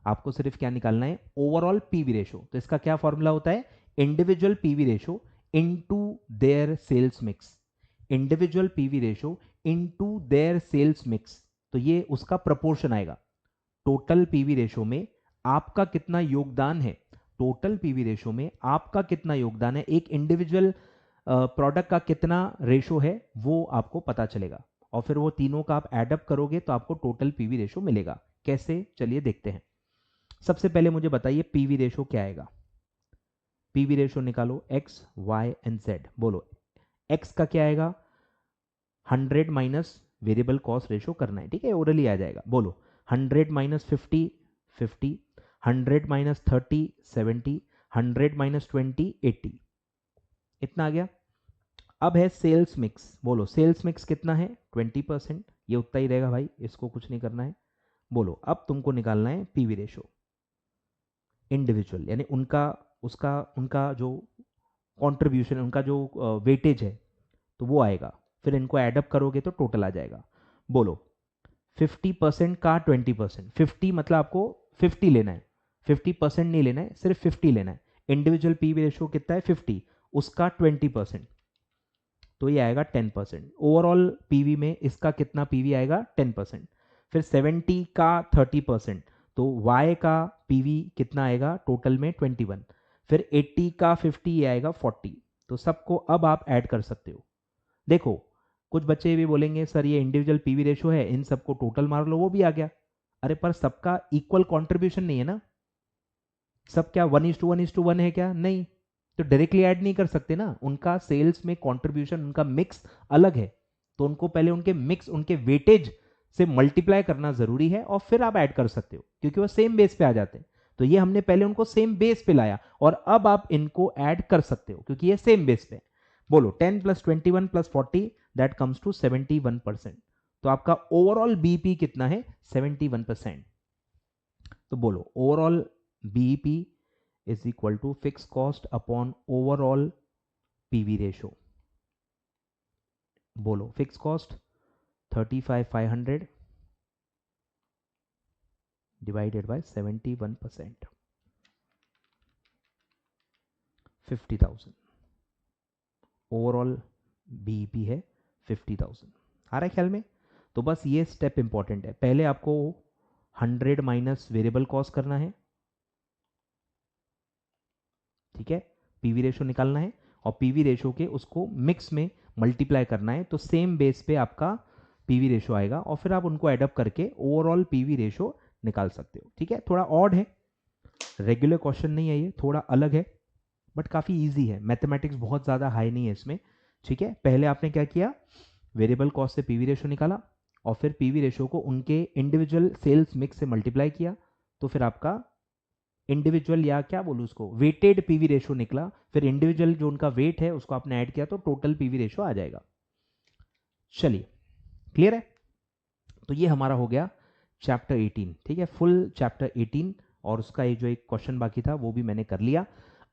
आपको सिर्फ क्या निकालना है, ओवरऑल पीवी रेशो। तो इसका क्या फॉर्मूला होता है, individual PV ratio into their sales mix, individual PV ratio into their sales mix, तो ये उसका प्रपोर्शन आएगा, टोटल पीवी रेशो में आपका कितना योगदान है, टोटल पीवी रेशो में आपका कितना योगदान है, एक इंडिविजुअल प्रोडक्ट का कितना रेशो है वो आपको पता चलेगा, और फिर वो तीनों का आप एडअप करोगे तो आपको टोटल पीवी रेशो मिलेगा। कैसे, चलिए देखते हैं। सबसे पहले मुझे बताइए पीवी रेशो क्या आएगा, पीवी रेशो निकालो, एक्स वाई एंड जेड। बोलो एक्स का क्या आएगा, 100 माइनस वेरिएबल कॉस्ट रेशो करना है, ठीक है, ओरली आ जाएगा। बोलो 100 माइनस 50 50, 100 माइनस 30 70, 100 माइनस 20 80, इतना आ गया। अब है सेल्स मिक्स, बोलो सेल्स मिक्स कितना है, 20%, ये उतना ही रहेगा भाई, इसको कुछ नहीं करना है। बोलो अब तुमको निकालना है पीवी रेशो इंडिविजुअल, यानी उनका जो कंट्रीब्यूशन, उनका जो वेटेज है तो वो आएगा, फिर इनको एडअप करोगे तो टोटल आ जाएगा। बोलो 50% का 20%, 50 मतलब आपको 50 लेना है, 50% नहीं लेना है, सिर्फ 50 लेना है। इंडिविजुअल पीवी रेशो कितना है 50, उसका 20%, तो ये आएगा 10%। ओवरऑल पीवी में इसका कितना पीवी आएगा 10%। फिर 70 का 30%, तो वाई का पीवी कितना आएगा टोटल में 21। फिर 80 का 50 ये आएगा 40। तो सबको अब आप ऐड कर सकते हो। देखो कुछ बच्चे भी बोलेंगे सर ये इंडिविजुअल पीवी रेशो है, इन सबको टोटल मार लो वो भी आ गया। अरे पर सबका इक्वल कंट्रीब्यूशन नहीं है ना, सब क्या 1:1:1 है क्या? नहीं, तो डायरेक्टली ऐड नहीं कर सकते ना, उनका सेल्स में कंट्रीब्यूशन, उनका मिक्स अलग है, तो उनको पहले उनके मिक्स, उनके वेटेज से मल्टीप्लाई करना जरूरी है और फिर आप ऐड कर सकते हो, क्योंकि वो सेम बेस पे आ जाते हैं। तो ये हमने पहले उनको सेम बेस पे लाया और अब आप इनको ऐड कर सकते हो क्योंकि ये सेम बेस पे। बोलो 10 + 21 + 40 दैट कम्स टू 71%। तो आपका ओवरऑल बीईपी कितना है 71%। तो बोलो overall BEP is equal to fixed cost upon overall PV ratio। बोलो fixed cost 35,500 divided by 71%, 50,000। Overall BEP है 50,000। आ रहा है ख्याल में? तो बस ये स्टेप इंपॉर्टेंट है, पहले आपको 100 माइनस वेरिएबल कॉस्ट करना है, ठीक है, पीवी रेशो निकालना है और पीवी रेशो के उसको मिक्स में मल्टीप्लाई करना है, तो सेम बेस पे आपका पीवी रेशो आएगा और फिर आप उनको एडअप करके ओवरऑल पीवी रेशो निकाल सकते हो। ठीक है, थोड़ा ऑड है, रेगुलर क्वेश्चन नहीं है, ये थोड़ा अलग है बट काफ़ी इजी है, मैथमेटिक्स बहुत ज़्यादा हाई नहीं है इसमें। ठीक है, पहले आपने क्या किया, वेरिएबल कॉस्ट से पीवी रेशो निकाला और फिर पीवी रेशो को उनके इंडिविजुअल सेल्स मिक्स से मल्टीप्लाई किया, तो फिर आपका इंडिविजुअल या क्या बोलूँ उसको वेटेड पीवी रेशो निकला, फिर इंडिविजुअल जो उनका वेट है उसको आपने ऐड किया तो टोटल पीवी रेशो आ जाएगा। चलिए क्लियर है? तो ये हमारा हो गया चैप्टर 18। ठीक है, फुल चैप्टर 18 और उसका ये जो एक क्वेश्चन बाकी था वो भी मैंने कर लिया।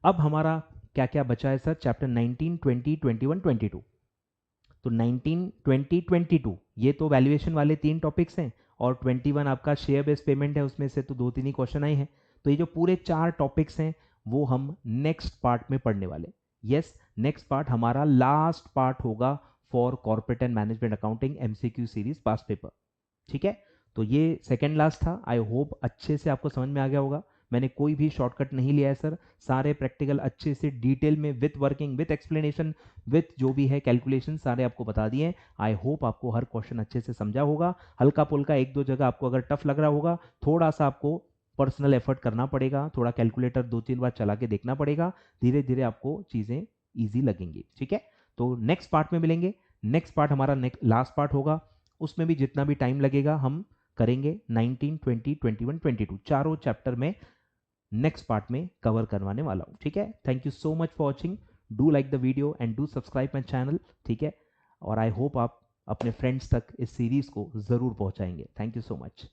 अब हमारा क्या क्या बचा है सर? चैप्टर 19, 20, 21, 22। तो 19, 20, 22 ये तो वैल्यूएशन वाले 3 टॉपिक्स हैं और 21 आपका शेयर बेस्ड पेमेंट है, उसमें से तो 2-3 ही क्वेश्चन आए हैं। तो ये जो पूरे 4 टॉपिक्स हैं वो हम नेक्स्ट पार्ट में पढ़ने वाले। यस, नेक्स्ट पार्ट हमारा लास्ट पार्ट होगा for corporate and management accounting MCQ series past paper. ठीक है, तो ये सेकेंड लास्ट था, आई होप अच्छे से आपको समझ में आ गया होगा। मैंने कोई भी शॉर्टकट नहीं लिया है सर, सारे प्रैक्टिकल अच्छे से डिटेल में with working, with explanation, with जो भी है कैलकुलेशन सारे आपको बता दिए। आई होप आपको हर क्वेश्चन अच्छे से समझा होगा। हल्का पुल्का 1-2 जगह आपको अगर टफ लग रहा होगा, थोड़ा सा आपको पर्सनल एफर्ट करना पड़ेगा, थोड़ा कैलकुलेटर 2-3 बार चला के देखना पड़ेगा, धीरे धीरे आपको चीज़ें ईजी लगेंगी। ठीक है, तो नेक्स्ट पार्ट में मिलेंगे। नेक्स्ट पार्ट हमारा लास्ट पार्ट होगा, उसमें भी जितना भी टाइम लगेगा हम करेंगे। 19, 20, 21, 22 चारों चैप्टर में नेक्स्ट पार्ट में कवर करवाने वाला हूँ। ठीक है, thank you so much for watching, do like the video and do subscribe my channel. ठीक है, और आई होप आप अपने फ्रेंड्स तक इस सीरीज को जरूर पहुंचाएंगे। Thank you so much.